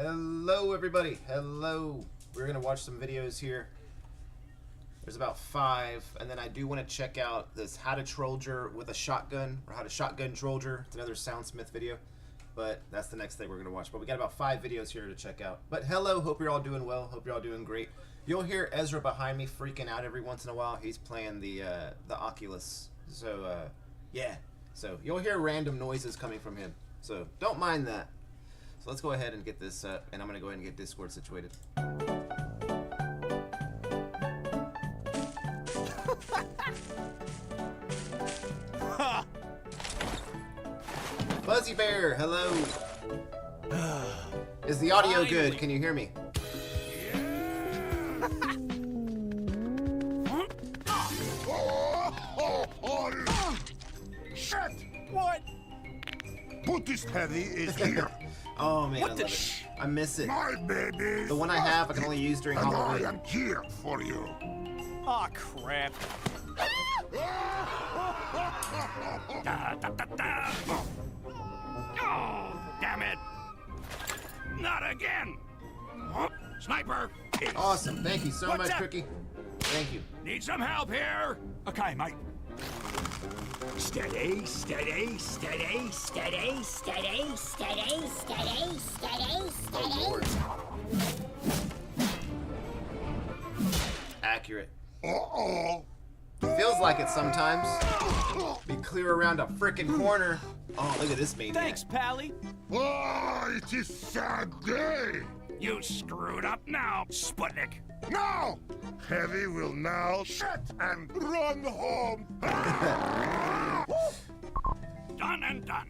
Hello everybody, hello. We're gonna watch some videos here. There's about 5, and then I do want to check out this how to Trollger with a shotgun, or how to shotgun Trollger. It's another Soundsmith video, but that's the next thing we're gonna watch. But we got about 5 videos here to check out. But hello, hope you're all doing well, hope you're all doing great. You'll hear Ezra behind me freaking out every once in a while. He's playing the Oculus, so yeah. So you'll hear random noises coming from him, so don't mind that. So let's go ahead and get this up, and I'm gonna go ahead and get Discord situated. Fuzzy Bear, hello. Is the audio good? Can you hear me? Shit! What? Put this heavy is here. Oh man, What I the love it. I miss it. My baby. The one I have, I can only use during And I Halloween. am here for you. Aw, crap. Oh, damn it! Not again! Sniper! Awesome, thank you so What's much, up? Cookie. Thank you. Need some help here! Okay, mate. Steady, steady, steady, steady, steady, steady, steady, steady, Oh Lord. Accurate. Uh-oh. Feels like it sometimes. Be clear around a frickin' corner. Oh, look at this maniac. Thanks, Pally. Oh, it is sad day. You screwed up now, Sputnik! Now, Heavy will now shut and run home. Done and done.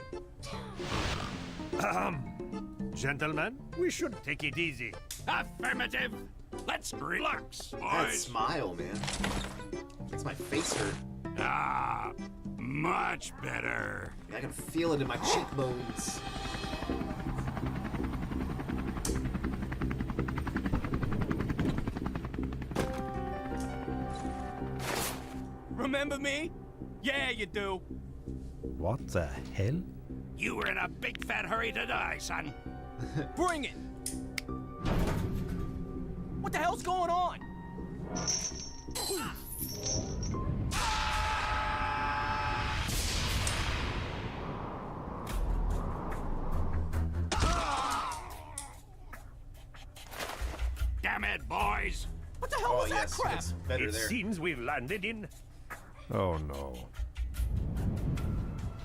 Gentlemen, we should take it easy. Affirmative! Let's relax, That boys! smile, man. Makes my face hurt. Ah, much better. I can feel it in my cheekbones. Remember me? Yeah, you do. What the hell? You were in a big fat hurry to die, son. Bring it. What the hell's going on? Damn it, boys! What the hell Oh was yes, that crap? it's better It there. seems we've landed in... Oh no.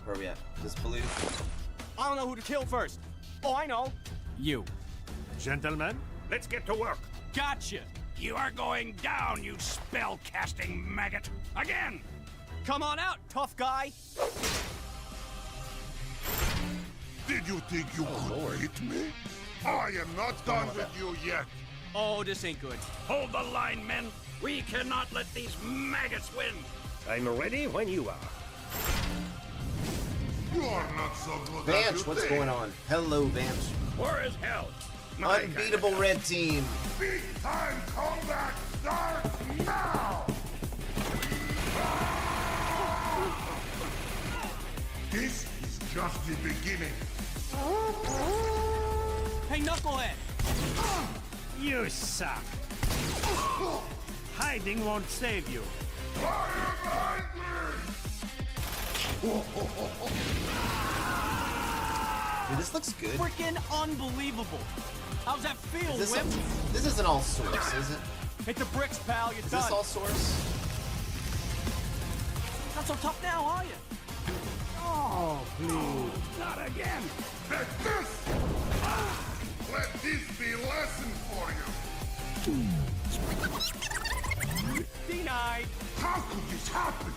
Where are we at? This blue? I don't know who to kill first. Oh, I know. You. Gentlemen, let's get to work. Gotcha. You are going down, you spell-casting maggot! Again! Come on out, tough guy. Did you think you could beat me? I am not done with you yet. Oh, this ain't good. Hold the line, men! We cannot let these maggots win! I'm ready when you are. You are not so good as Vance, you what's think. going on? Hello, Vance. Where is hell? My Unbeatable kind of red team. Big time combat starts now! This is just the beginning. Hey, knucklehead. You suck. Hiding won't save you. Dude, this looks good. Freaking unbelievable. How's that feel, This, Wimp? this isn't all source, is it? Hit the bricks, pal. You're Is done. this all source? Not so tough now, are you? Not again! Let this! Let this be a lesson for you. Denied. How could this happen?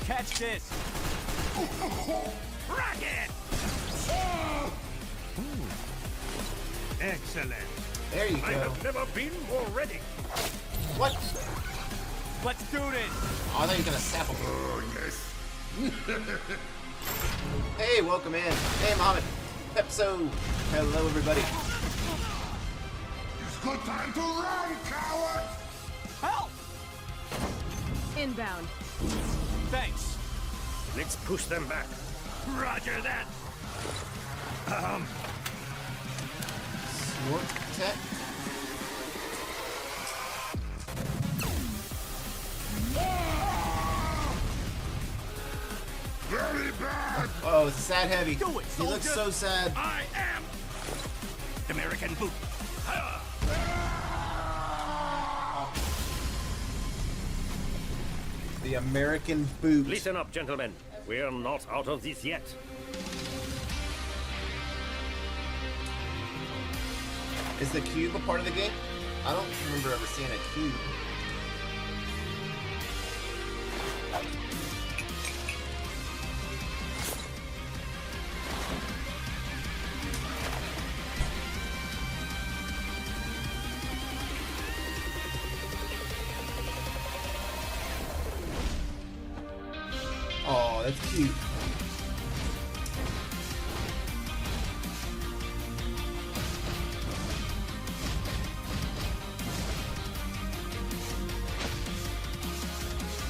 Catch this. Rocket! Excellent. There you I go. have never been more ready. What? Let's do this. Oh, I thought you were gonna sap him. Oh, yes. Hey, welcome in. Hey, Mohammed. Pepso. Hello, everybody. It's good time to run, coward! Help! Inbound. Thanks. Let's push them back. Roger that! Warp tech? Very bad! Oh, it's a sad heavy. Do it, He looks so soldier. sad. I am American Boot. The American boot. Listen up, gentlemen. We're not out of this yet. Is the cube a part of the game? I don't remember ever seeing a cube. Oh, that's cute.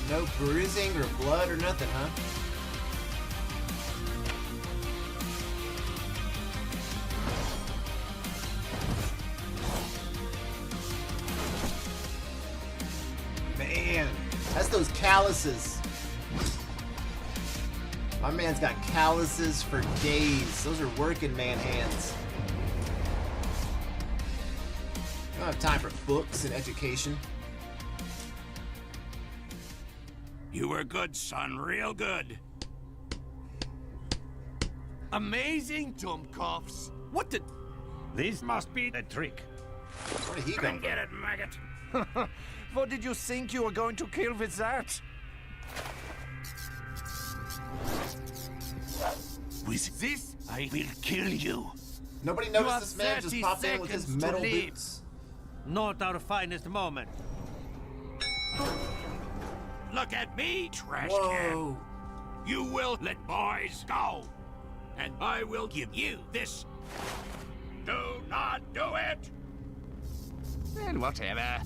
No bruising or blood or nothing, huh? Man, that's those calluses. My man's got calluses for days. Those are working man hands. I don't have time for books and education. You were good, son. Real good. Amazing jump coughs. What the? This must be the trick. Where did he come Come from? get it, maggot. What did you think you were going to kill with that? With this, I will kill you. Nobody You noticed have this man just 30 popped in with his seconds to metal leave. boots. Not our finest moment. Look at me, trash can. Whoa. You will let boys go. And I will give you this. Do not do it. And whatever.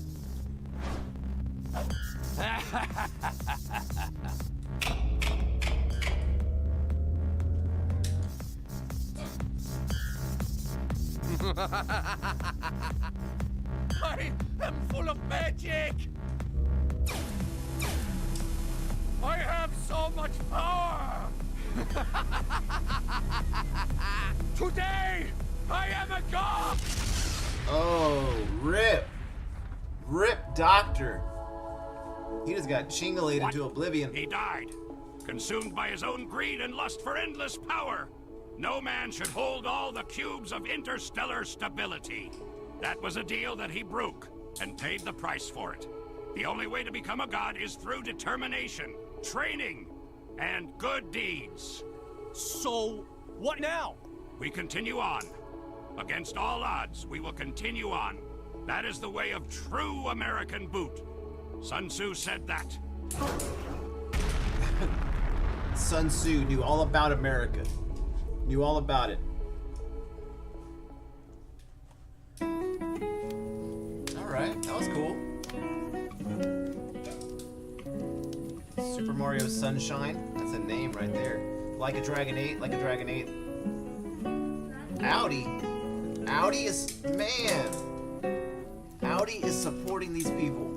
I am full of magic. I have so much power. Today, I am a god. Oh, rip. Rip Doctor. He just got chingalated What? to oblivion. He died, consumed by his own greed and lust for endless power. No man should hold all the cubes of interstellar stability. That was a deal that he broke and paid the price for it. The only way to become a god is through determination, training, and good deeds. So, what now? We continue on. Against all odds, we will continue on. That is the way of true American boot. Sun Tzu said that. Sun Tzu knew all about America. Knew all about it. Alright, that was cool. Super Mario Sunshine. That's a name right there. Like a Dragon 8, like a Dragon 8. Audi. Audi is... Man. Audi is supporting these people.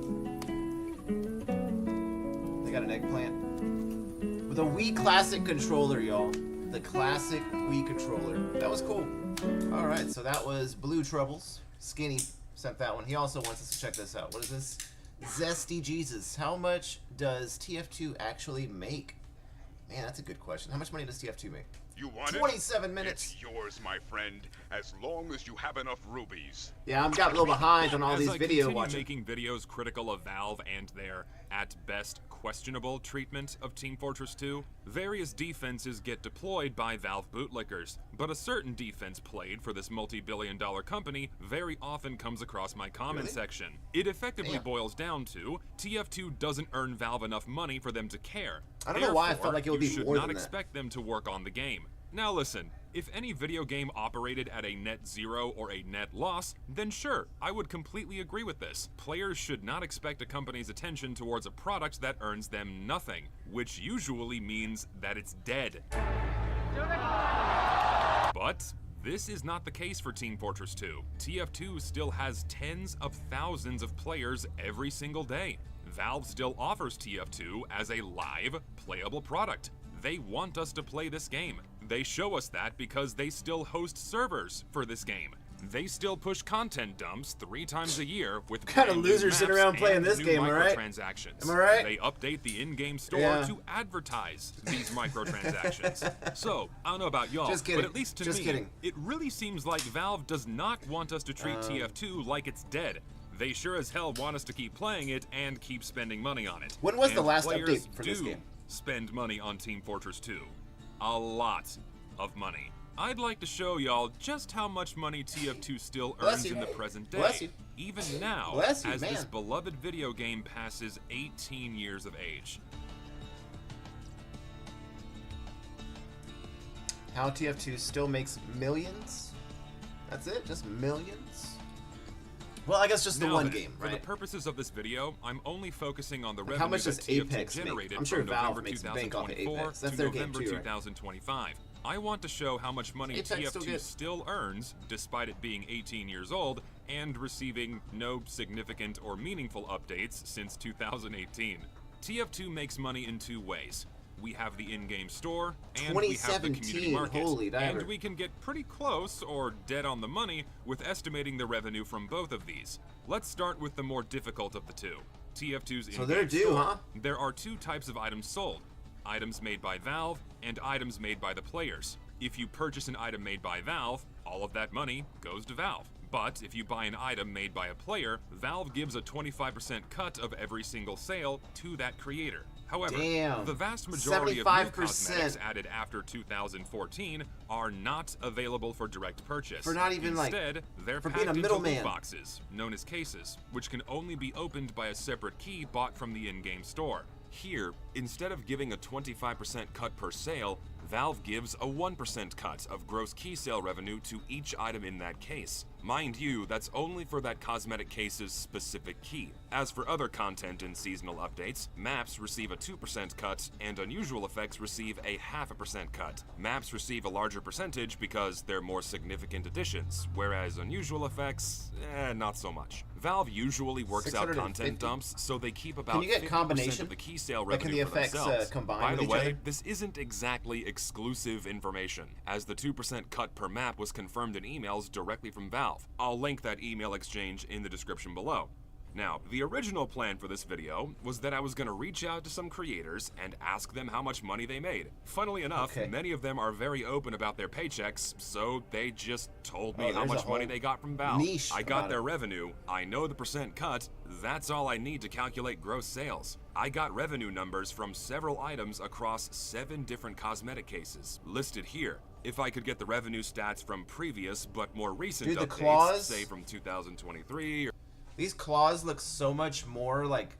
They got an eggplant. With a Wii Classic controller, y'all. The classic Wii controller. That was cool. Alright, so that was Blue Troubles. Skinny sent that one. He also wants us to check this out. What is this? Zesty Jesus. How much does TF2 actually make? Man, that's a good question. How much money does TF2 make? You want 27 it? minutes. It's yours, my friend, as long as you have enough rubies. Yeah, I'm got a little behind on all As these I video continue watching. making videos critical of Valve and their, at best, questionable treatment of Team Fortress 2, various defenses get deployed by Valve bootlickers, but a certain defense played for this multi-billion-dollar company very often comes across my comment Really? section. It effectively Damn. boils down to TF2 doesn't earn Valve enough money for them to care. I don't know why I Therefore, felt like it would you be should more not than that. expect them to work on the game. Now listen, if any video game operated at a net zero or a net loss, then sure, I would completely agree with this. Players should not expect a company's attention towards a product that earns them nothing, which usually means that it's dead. But This is not the case for Team Fortress 2. TF2 still has tens of thousands of players every single day. Valve still offers TF2 as a live, playable product. They want us to play this game. They show us that because they still host servers for this game. They still push content dumps 3 times a year with kind of losers sitting around playing this game, all right? Microtransactions. Am I right? They update the in-game store to advertise these microtransactions. So, I don't know about y'all, but at least to me, it really seems like Valve does not want us to treat TF2 like it's dead. They sure as hell want us to keep playing it and keep spending money on it. When was the last players update for this game? Spend money on Team Fortress 2. A lot of money. I'd like to show y'all just how much money TF2 still earns in the present day, even now, as this beloved video game passes 18 years of age. How TF2 still makes millions? That's it? Just millions? Well, I guess just the one game, right? For the purposes of this video, I'm only focusing on the revenue how much does that TF2 Apex generated make? I'm sure from Valve November makes bank off of 2024 Apex. That's to their game November too, right? 2025. I want to show how much money Apex TF2 still earns, despite it being 18 years old, and receiving no significant or meaningful updates since 2018. TF2 makes money in 2 ways. We have the in-game store, and we have the community market. And we can get pretty close, or dead on the money, with estimating the revenue from both of these. Let's start with the more difficult of the two. TF2's in-game store. There are 2 types of items sold. Items made by Valve, and items made by the players. If you purchase an item made by Valve, all of that money goes to Valve. But if you buy an item made by a player, Valve gives a 25% cut of every single sale to that creator. However, the vast majority of new cosmetics added after 2014 are not available for direct purchase. Instead, they're packed into loot boxes, known as cases, which can only be opened by a separate key bought from the in-game store. Here, instead of giving a 25% cut per sale, Valve gives a 1% cut of gross key sale revenue to each item in that case. Mind you, that's only for that cosmetic case's specific key. As for other content and seasonal updates, maps receive a 2% cut, and unusual effects receive a 0.5% cut. Maps receive a larger percentage because they're more significant additions, whereas unusual effects, not so much. Valve usually works out content dumps, so they keep about 50% of the key sale revenue for themselves. By the way, this isn't exactly exclusive information, as the 2% cut per map was confirmed in emails directly from Valve. I'll link that email exchange in the description below. Now, the original plan for this video was that I was going to reach out to some creators and ask them how much money they made. Funnily enough, many of them are very open about their paychecks, so they just told me how much money they got from Valve. I got their revenue, I know the percent cut, that's all I need to calculate gross sales. I got revenue numbers from several items across 7 different cosmetic cases, listed here. If I could get the revenue stats from previous but more recent updates, say from 2023 or... These claws look so much more like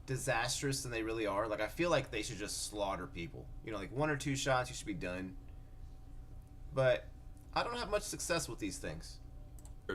disastrous than they really are. Like, I feel like they should just slaughter people. You know, like 1 or 2 shots, you should be done. But I don't have much success with these things.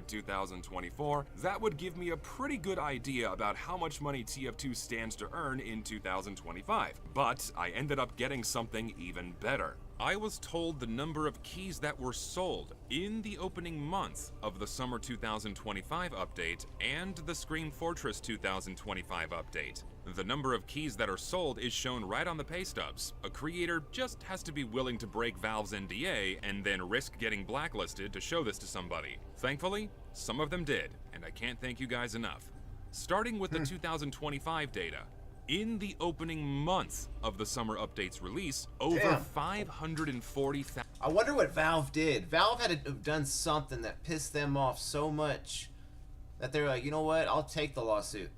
2024, that would give me a pretty good idea about how much money TF2 stands to earn in 2025. But I ended up getting something even better. I was told the number of keys that were sold in the opening month of the Summer 2025 update and the Scream Fortress 2025 update. The number of keys that are sold is shown right on the pay stubs. A creator just has to be willing to break Valve's NDA and then risk getting blacklisted to show this to somebody. Thankfully, some of them did, and I can't thank you guys enough. Starting with the 2025 data. In the opening month of the summer update's release, over 540,000. I wonder what Valve did. Valve had to have done something that pissed them off so much that they're like, you know what? I'll take the lawsuit.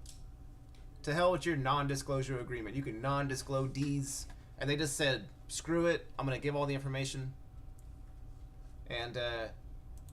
To hell with your non-disclosure agreement. You can non-disclose these. And they just said, screw it. I'm going to give all the information. And,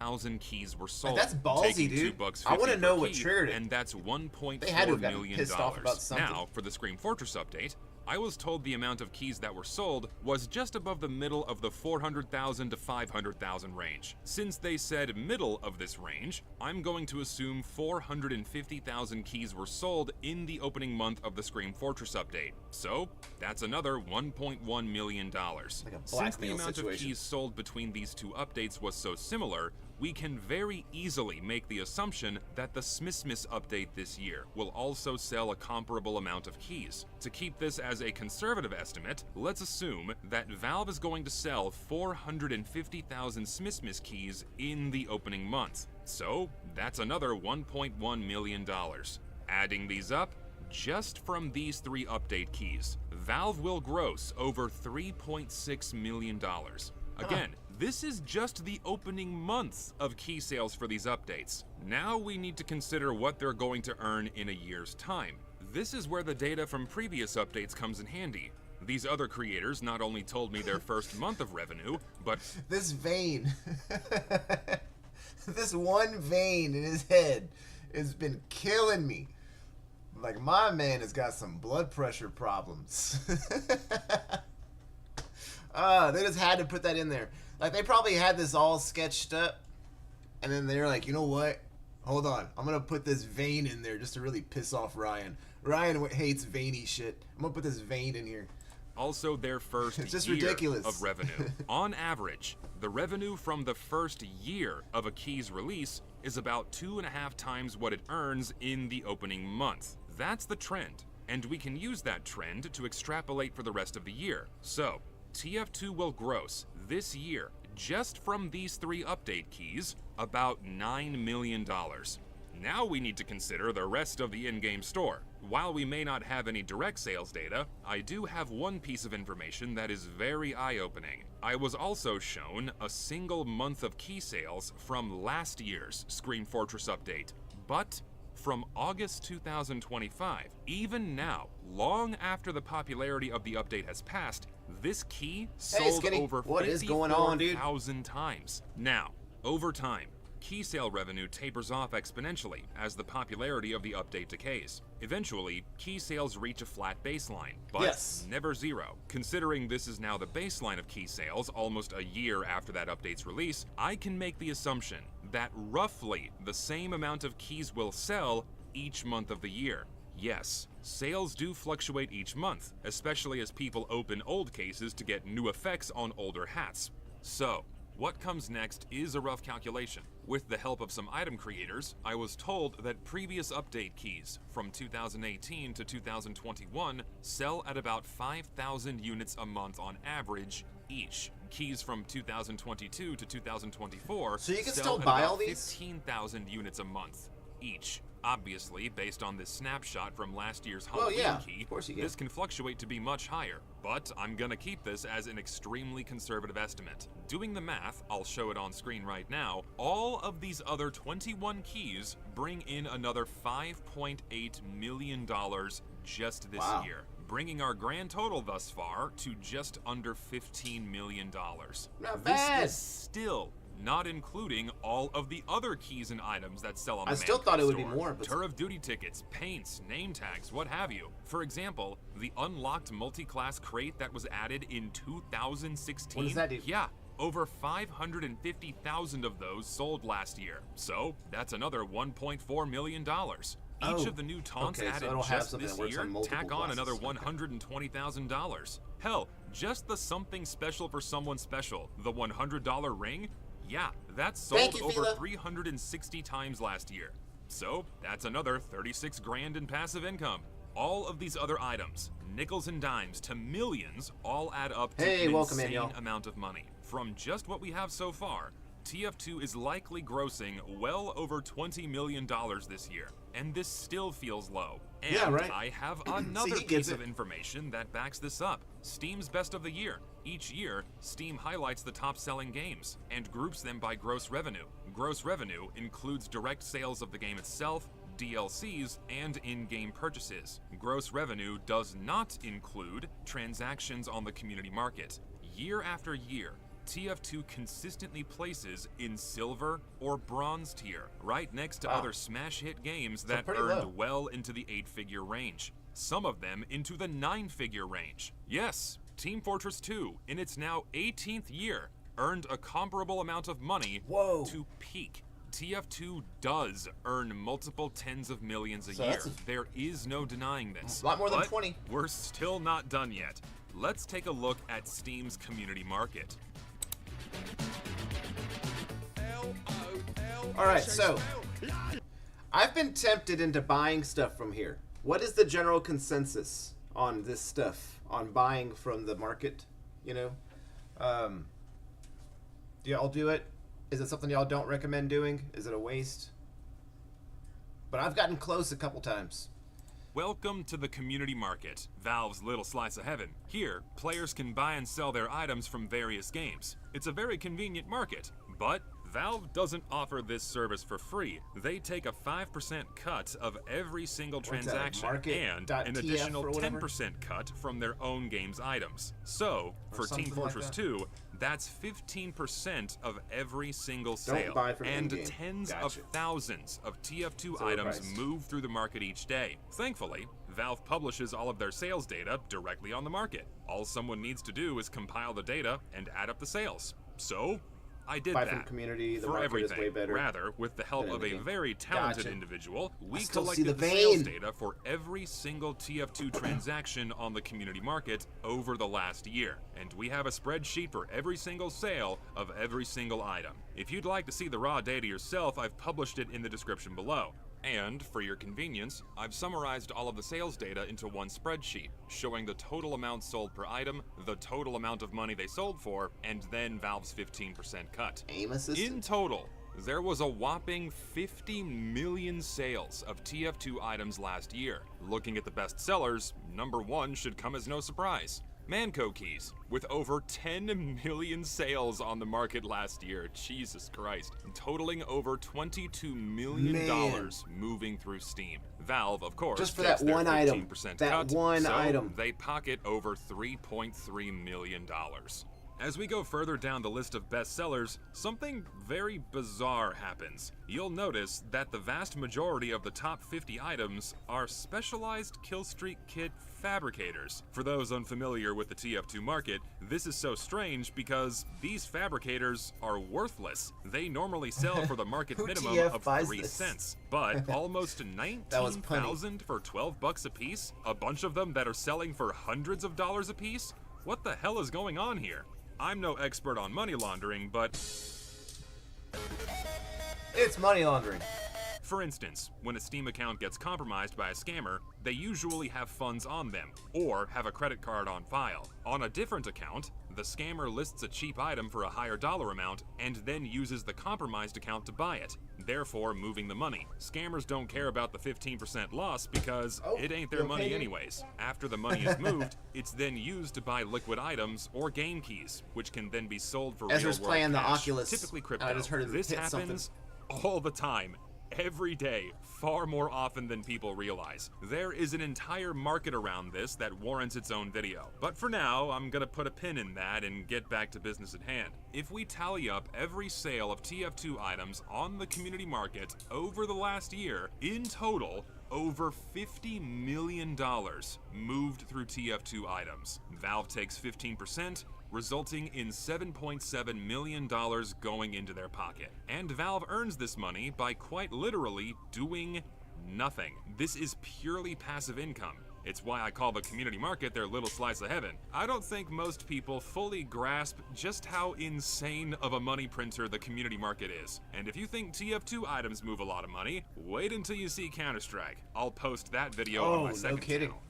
1,000 keys were sold. That's ballsy, dude. I want to know what triggered it. And that's $1.4 million. Pissed off about something. Now, for the Scream Fortress update, I was told the amount of keys that were sold was just above the middle of the 400,000 to 500,000 range. Since they said middle of this range, I'm going to assume 450,000 keys were sold in the opening month of the Scream Fortress update. So, that's another $1.1 million. Like a Since the blackmail amount situation. of keys sold between these two updates was so similar, we can very easily make the assumption that the Smithsmith update this year will also sell a comparable amount of keys. To keep this as a conservative estimate, let's assume that Valve is going to sell 450,000 Smithsmith keys in the opening month. So, that's another $1.1 million. Adding these up, just from these 3 update keys, Valve will gross over $3.6 million. Again, this is just the opening months of key sales for these updates. Now we need to consider what they're going to earn in a year's time. This is where the data from previous updates comes in handy. These other creators not only told me their first month of revenue, but This vein, this one vein in his head has been killing me. Like, my man has got some blood pressure problems. They just had to put that in there. Like, they probably had this all sketched up, and then they're like, you know what? Hold on. I'm going to put this vein in there just to really piss off Ryan. Ryan hates veiny shit. I'm going to put this vein in here. also their first It's just year ridiculous. of revenue. On average, the revenue from the first year of a key's release is about 2.5 times what it earns in the opening month. That's the trend, and we can use that trend to extrapolate for the rest of the year. So, TF2 will gross this year, just from these 3 update keys, about $9 million. Now we need to consider the rest of the in-game store. While we may not have any direct sales data, I do have one piece of information that is very eye-opening. I was also shown a single month of key sales from last year's Scream Fortress update, but from August 2025. Even now, long after the popularity of the update has passed, this key sold Skinny. over What is going on, dude? 54,000 times. Now, over time, key sale revenue tapers off exponentially as the popularity of the update decays. Eventually, key sales reach a flat baseline, but Yes. never zero. Considering this is now the baseline of key sales almost a year after that update's release, I can make the assumption that roughly the same amount of keys will sell each month of the year. Yes, sales do fluctuate each month, especially as people open old cases to get new effects on older hats. So, what comes next is a rough calculation. With the help of some item creators, I was told that previous update keys from 2018 to 2021 sell at about 5,000 units a month on average each. Keys from 2022 to 2024 So you can sell still at buy about all these? 15,000 units a month each. Obviously, based on this snapshot from last year's Well, Halloween yeah, key, of course you this can. can fluctuate to be much higher, but I'm gonna keep this as an extremely conservative estimate. Doing the math, I'll show it on screen right now, all of these other 21 keys bring in another $5.8 million just this Wow. year, bringing our grand total thus far to just under $15 million. Not This bad. is still not including all of the other keys and items that sell on the I still Man thought Cave it would be store. more, but- Tour of Duty tickets, paints, name tags, what have you. For example, the unlocked multi-class crate that was added in 2016. What does that do? Yeah, over 550,000 of those sold last year. So that's another $1.4 million. Each Oh, of the new taunts okay, so added it'll have just something this that works year on multiple tack on classes. another Okay. $120,000. Hell, just the something special for someone special, the $100 ring, yeah, that sold Thank you, over Fila. 360 times last year. So that's another 36 grand in passive income. All of these other items, nickels and dimes to millions, all add up to Hey, an welcome in, insane y'all. amount of money. From just what we have so far, TF2 is likely grossing well over $20 million this year, and this still feels low. And Yeah, right. I have another he gets piece of it. information that backs this up. Steam's Best of the Year. Each year, Steam highlights the top-selling games and groups them by gross revenue. Gross revenue includes direct sales of the game itself, DLCs, and in-game purchases. Gross revenue does not include transactions on the community market. Year after year, TF2 consistently places in silver or bronze tier, right next to Wow. other smash hit games So that pretty earned low. well into the 8-figure range. some of them into the 9-figure range. Yes, Team Fortress 2, in its now 18th year, earned a comparable amount of money to peak. TF2 does earn multiple tens of millions a year. There is no denying this. A lot more than But 20. We're still not done yet. Let's take a look at Steam's community market. All right, so I've been tempted into buying stuff from here. What is the general consensus on this stuff, on buying from the market? You know, do y'all do it? Is it something y'all don't recommend doing? Is it a waste? But I've gotten close a couple times. Welcome to the community market, Valve's little slice of heaven. Here, players can buy and sell their items from various games. It's a very convenient market, but Valve doesn't offer this service for free. They take a 5% cut of every single transaction and an additional 10% cut from their own game's items. So, for Team Fortress 2, that's 15% of every single sale, and tens of thousands of TF2 items move through the market each day. Thankfully, Valve publishes all of their sales data directly on the market. All someone needs to do is compile the data and add up the sales. So, I did that. From community, the for market everything. Is way better. Rather, with the help of a very talented individual, we collected the sales data for every single TF2 transaction on the community market over the last year. And we have a spreadsheet for every single sale of every single item. If you'd like to see the raw data yourself, I've published it in the description below. And, for your convenience, I've summarized all of the sales data into one spreadsheet, showing the total amount sold per item, the total amount of money they sold for, and then Valve's 15% cut. In total, there was a whopping 50 million sales of TF2 items last year. Looking at the best sellers, number 1 should come as no surprise. Manco keys, with over 10 million sales on the market last year, Jesus Christ, totaling over $22 million moving through Steam. Valve, of course, just for that one item, they pocket over $3.3 million. As we go further down the list of bestsellers, something very bizarre happens. You'll notice that the vast majority of the top 50 items are specialized killstreak kit fabricators. For those unfamiliar with the TF2 market, this is so strange because these fabricators are worthless. They normally sell for the market minimum of 3 cents, but almost 19,000 for 12 bucks a piece? A bunch of them that are selling for hundreds of dollars a piece? What the hell is going on here? I'm no expert on money laundering, but it's money laundering. For instance, when a Steam account gets compromised by a scammer, they usually have funds on them, or have a credit card on file. On a different account, the scammer lists a cheap item for a higher dollar amount, and then uses the compromised account to buy it, therefore moving the money. Scammers don't care about the 15% loss because it ain't their money anyways. After the money is moved, it's then used to buy liquid items or game keys, which can then be sold for real-world playing cash, the Oculus. typically crypto. I just heard this happens all the time. Every day, far more often than people realize. There is an entire market around this that warrants its own video. But for now, I'm gonna put a pin in that and get back to business at hand. If we tally up every sale of TF2 items on the community market over the last year, in total, over $50 million moved through TF2 items. Valve takes 15%, resulting in $7.7 million going into their pocket. And Valve earns this money by quite literally doing nothing. This is purely passive income. It's why I call the community market their little slice of heaven. I don't think most people fully grasp just how insane of a money printer the community market is. And if you think TF2 items move a lot of money, wait until you see Counter-Strike. I'll post that video on my second channel.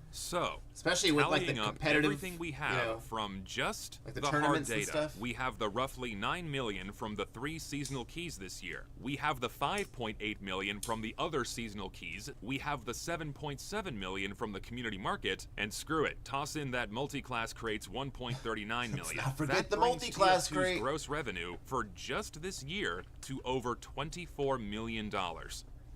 So, especially with like the competitive, everything we have from just like the hard data, we have the roughly 9 million from the 3 seasonal keys this year. We have the 5.8 million from the other seasonal keys. We have the 7.7 million from the community market, and screw it, toss in that multi-class crates 1.39 million. Let's not forget that the multi-class crate. Gross revenue for just this year to over $24 million.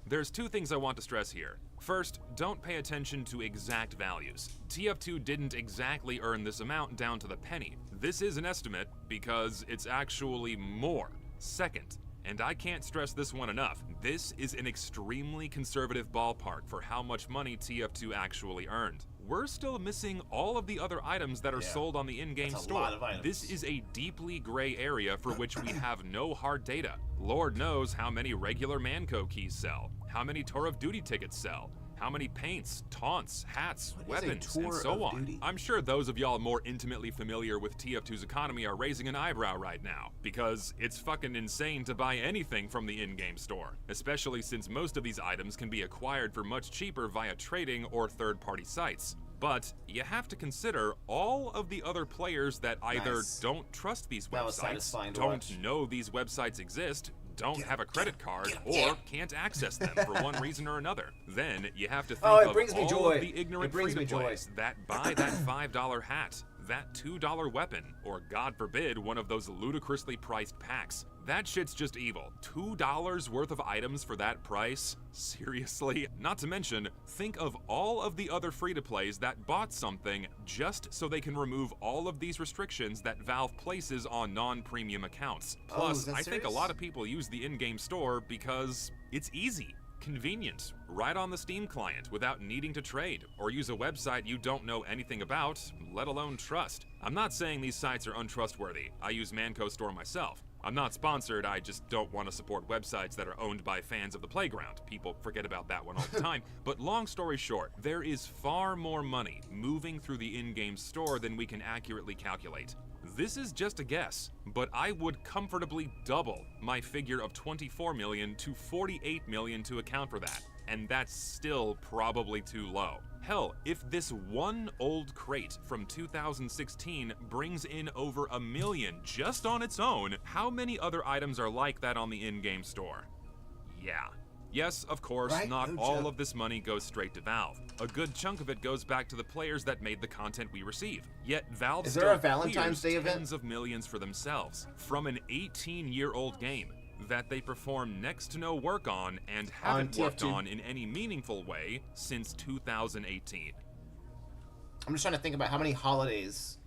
There's 2 things I want to stress here. First, don't pay attention to exact values. TF2 didn't exactly earn this amount down to the penny. This is an estimate because it's actually more. Second, And I can't stress this one enough. This is an extremely conservative ballpark for how much money TF2 actually earned. We're still missing all of the other items that are sold on the in-game That's a store. lot of items. This is a deeply gray area for which we have no hard data. Lord knows how many regular Manco keys sell, how many Tour of Duty tickets sell, how many paints, taunts, hats, weapons, and so on. I'm sure those of y'all more intimately familiar with TF2's economy are raising an eyebrow right now, because it's fucking insane to buy anything from the in-game store, especially since most of these items can be acquired for much cheaper via trading or third-party sites. But you have to consider all of the other players that either don't trust these websites, don't know these websites exist, don't have a credit card, or can't access them for one reason or another. Then you have to think of all of the ignorant free-to-plays that buy that $5 hat, that $2 weapon, or God forbid, one of those ludicrously priced packs. That shit's just evil. $2 worth of items for that price? Seriously? Not to mention, think of all of the other free-to-plays that bought something just so they can remove all of these restrictions that Valve places on non-premium accounts. Plus, I think a lot of people use the in-game store because it's easy, convenient, right on the Steam client without needing to trade or use a website you don't know anything about, let alone trust. I'm not saying these sites are untrustworthy. I use Manco Store myself. I'm not sponsored, I just don't want to support websites that are owned by fans of the playground. People forget about that one all the time. But long story short, there is far more money moving through the in-game store than we can accurately calculate. This is just a guess, but I would comfortably double my figure of 24 million to 48 million to account for that. And that's still probably too low. Hell, if this one old crate from 2016 brings in over $1 million just on its own, how many other items are like that on the in-game store? Yeah. Yes, of course, not all of this money goes straight to Valve. A good chunk of it goes back to the players that made the content we receive. Yet Valve still clears tens of millions for themselves from an 18-year-old game that they perform next to no work on and haven't worked on in any meaningful way since 2018. I'm just trying to think about how many holidays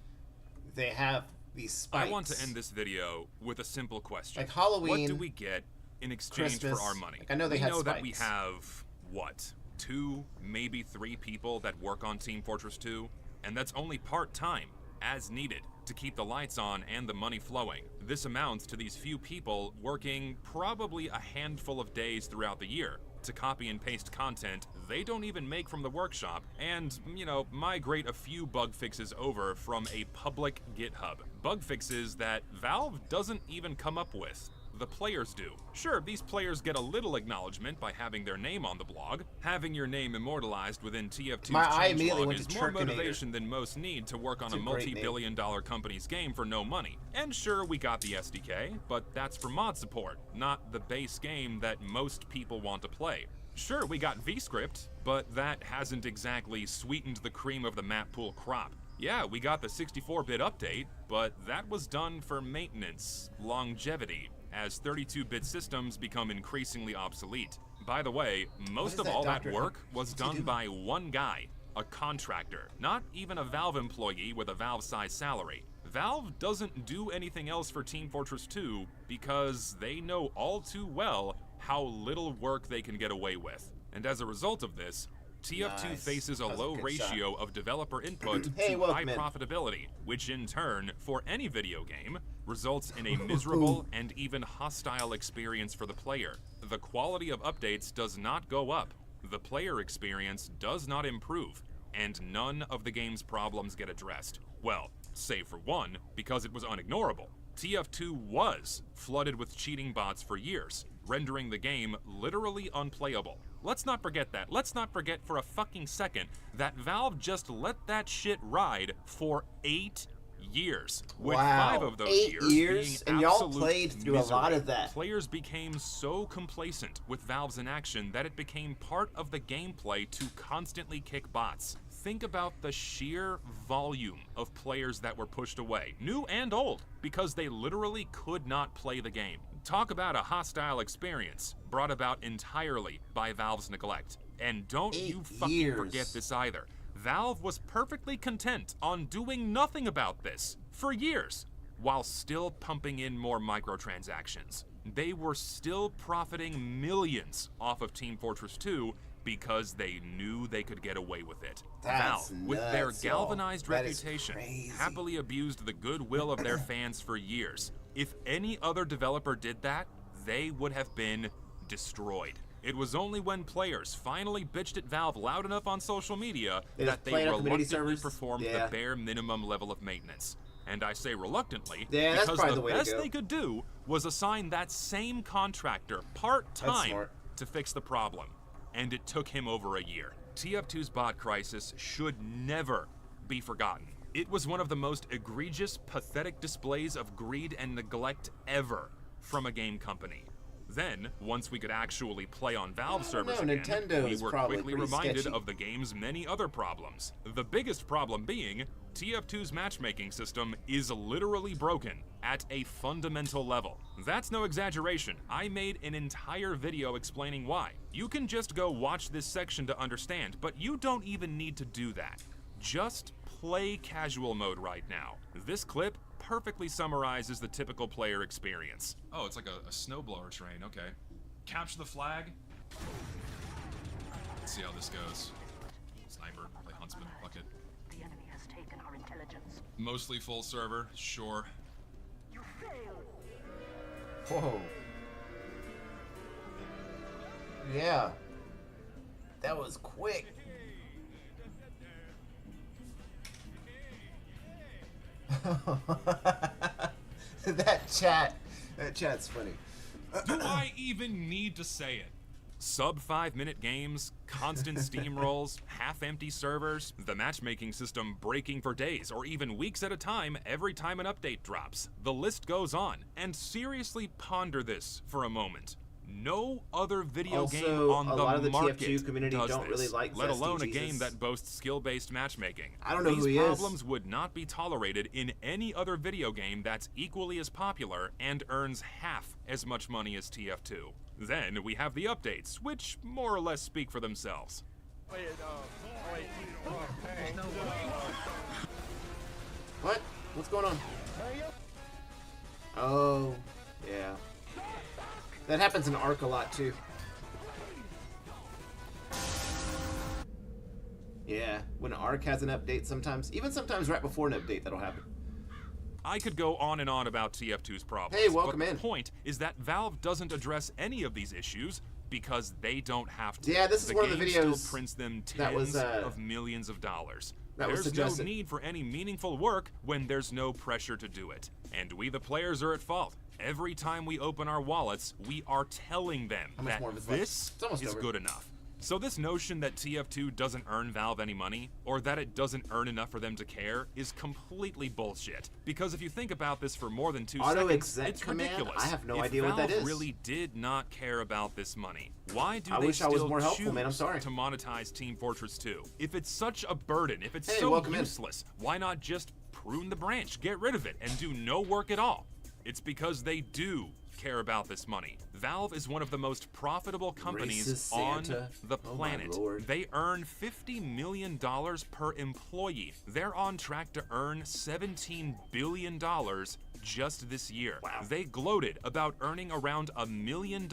they have these spikes. I want to end this video with a simple question. Like Halloween, what do we get in exchange Christmas, for our money? Like I know they know spikes. That we have, what, 2, maybe 3 people that work on Team Fortress 2, and that's only part-time, as needed, to keep the lights on and the money flowing. This amounts to these few people working probably a handful of days throughout the year to copy and paste content they don't even make from the workshop and, you know, migrate a few bug fixes over from a public GitHub. Bug fixes that Valve doesn't even come up with. The players do. Sure, these players get a little acknowledgement by having their name on the blog. Having your name immortalized within TF2's changelog is more motivation than most need to work on a multi-billion-dollar company's game for no money. And sure, we got the SDK, but that's for mod support, not the base game that most people want to play. Sure, we got VScript, but that hasn't exactly sweetened the cream of the map pool crop. Yeah, we got the 64-bit update, but that was done for maintenance, longevity, as 32-bit systems become increasingly obsolete. By the way, most of all that work was done by one guy, a contractor, not even a Valve employee with a Valve-sized salary. Valve doesn't do anything else for Team Fortress 2 because they know all too well how little work they can get away with. And as a result of this, TF2 faces a low ratio of developer input to high profitability, which in turn, for any video game, results in a miserable and even hostile experience for the player. The quality of updates does not go up, the player experience does not improve, and none of the game's problems get addressed. Well, save for one, because it was unignorable. TF2 was flooded with cheating bots for years, rendering the game literally unplayable. Let's not forget that. Let's not forget for a fucking second that Valve just let that shit ride for 8 years. With 5 of those years being and y'all played through misery. A lot of that. Players became so complacent with Valve's inaction that it became part of the gameplay to constantly kick bots. Think about the sheer volume of players that were pushed away, new and old, because they literally could not play the game. Talk about a hostile experience brought about entirely by Valve's neglect. And don't you fucking forget this either. Valve was perfectly content on doing nothing about this for years, while still pumping in more microtransactions. they were still profiting millions off of Team Fortress 2 because they knew they could get away with it. That's Valve, with their nuts, y'all. galvanized That is reputation, crazy. happily abused the goodwill of their fans for years. If any other developer did that, they would have been destroyed. It was only when players finally bitched at Valve loud enough on social media that they reluctantly performed the bare minimum level of maintenance. And I say reluctantly because the best they could do was assign that same contractor part-time to fix the problem. And it took him over a year. TF2's bot crisis should never be forgotten. It was one of the most egregious, pathetic displays of greed and neglect ever from a game company. Then, once we could actually play on Valve servers again, we were quickly reminded of the game's many other problems. The biggest problem being, TF2's matchmaking system is literally broken at a fundamental level. That's no exaggeration. I made an entire video explaining why. You can just go watch this section to understand, but you don't even need to do that. Just play casual mode right now. This clip perfectly summarizes the typical player experience. Oh, it's like a snowblower train, okay. Capture the flag. Let's see how this goes. Sniper, play huntsman, fuck it. The enemy has taken our intelligence. Mostly full server, sure. You failed. Whoa. Yeah. That was quick. that chat's funny. Do I even need to say it? Sub 5-minute games, constant steamrolls, half-empty servers, the matchmaking system breaking for days or even weeks at a time every time an update drops. The list goes on. And seriously ponder this for a moment. No other video game on the market TF2 community does don't this, really like let Zesty alone a Jesus. game that boasts skill-based matchmaking. I don't know who he These is. problems would not be tolerated in any other video game that's equally as popular and earns half as much money as TF2. Then we have the updates, which more or less speak for themselves. What? What's going on? Oh, yeah. That happens in Ark a lot, too. Yeah, when Ark has an update sometimes, even sometimes right before an update, that'll happen. I could go on and on about TF2's problems. Hey, welcome but in. The point is that Valve doesn't address any of these issues because they don't have to. Yeah, this is one of the game videos still prints them that was, tens of millions of dollars. that was There's no suggested. need for any meaningful work when there's no pressure to do it. And we, the players, are at fault. Every time we open our wallets, we are telling them that more of it's left? this It's almost is over. good enough. So this notion that TF2 doesn't earn Valve any money, or that it doesn't earn enough for them to care, is completely bullshit. Because if you think about this for more than 2 seconds, Auto-exec it's command? ridiculous. I have no If idea what that Valve is. really did not care about this money, why do I they wish I still was more helpful, choose man. I'm sorry. to monetize Team Fortress 2? If it's such a burden, if it's Hey, so welcome in. useless, why not just prune the branch, get rid of it, and do no work at all? It's because they do care about this money. Valve is one of the most profitable companies Racist on Santa. the Oh my planet. Lord. They earn $50 million per employee. They're on track to earn $17 billion just this year. Wow. They gloated about earning around $1 million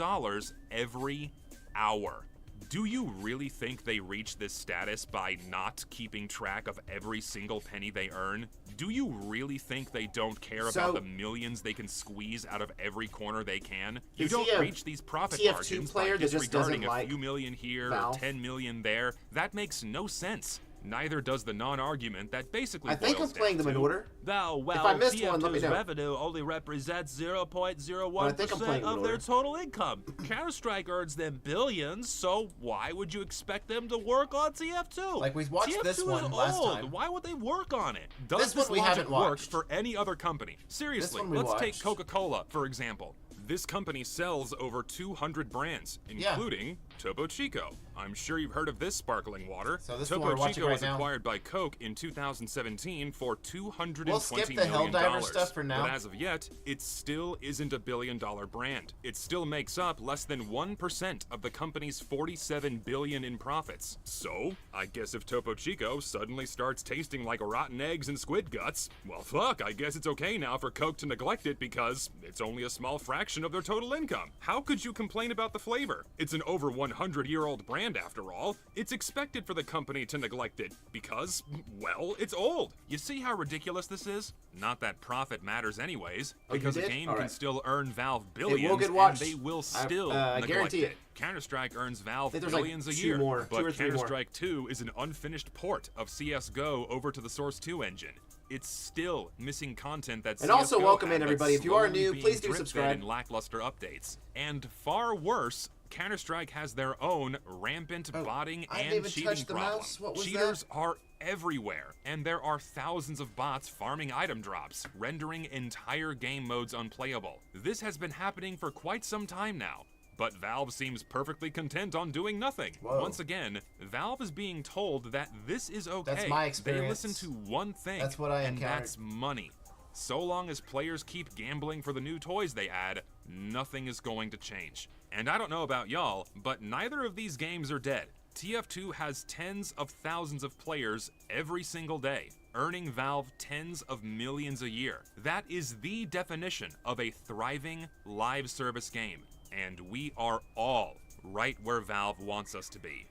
every hour. Do you really think they reach this status by not keeping track of every single penny they earn? Do you really think they don't care about the millions they can squeeze out of every corner they can? You Is he don't a reach these profit TF2 margins player by that just disregarding doesn't like a few million here Valve? or 10 million there. That makes no sense. Neither does the non-argument that basically I think I'm boils playing down them in to, order. Well, If I missed one, let me TF2's know. revenue only represents But I think I'm 0.01% playing in of their order. total income. Counter-Strike earns them billions, so why would you expect them to work on TF2? Like, we watched TF2 this is one last old. time. Why would they work on it? Does This one this we logic haven't work watched. for any other company? Seriously, one we let's take watched. Coca-Cola, for example. This company sells over 200 brands, Yeah. including Topo Chico. I'm sure you've heard of this sparkling water. So this is the one Topo we're watching Chico right was now. acquired by Coke in 2017 for $220 We'll skip the million. Helldiver stuff for now. But as of yet, it still isn't a billion-dollar brand. It still makes up less than 1% of the company's $47 billion in profits. So, I guess if Topo Chico suddenly starts tasting like rotten eggs and squid guts, well fuck, I guess it's okay now for Coke to neglect it because it's only a small fraction of their total income. How could you complain about the flavor? It's an over 100-year-old brand after all. It's expected for the company to neglect it because, well, it's old. You see how ridiculous this is? Not that profit matters anyways, because a game can still earn Valve billions, It will get and watched. they will still I neglect guarantee it. Counter-Strike earns Valve there's billions like a two year, more, but two or three more. Counter-Strike 2 is an unfinished port of CSGO over to the Source 2 engine. It's still missing content that And CSGO also welcome had in, everybody. that's If you are slowly new, being please do drip-fed subscribe. in lackluster updates. And far worse, Counter-Strike has their own rampant botting I didn't and even cheating touch the problem. mouse. What was Cheaters are everywhere, and there are thousands of bots farming item drops, rendering entire game modes unplayable. This has been happening for quite some time now. But Valve seems perfectly content on doing nothing. Whoa. Once again, Valve is being told that this is okay. That's my They experience. listen to one thing, That's what I and encountered. that's money. So long as players keep gambling for the new toys they add, nothing is going to change. And I don't know about y'all, but neither of these games are dead. TF2 has tens of thousands of players every single day, earning Valve tens of millions a year. That is the definition of a thriving live service game. And we are all right where Valve wants us to be.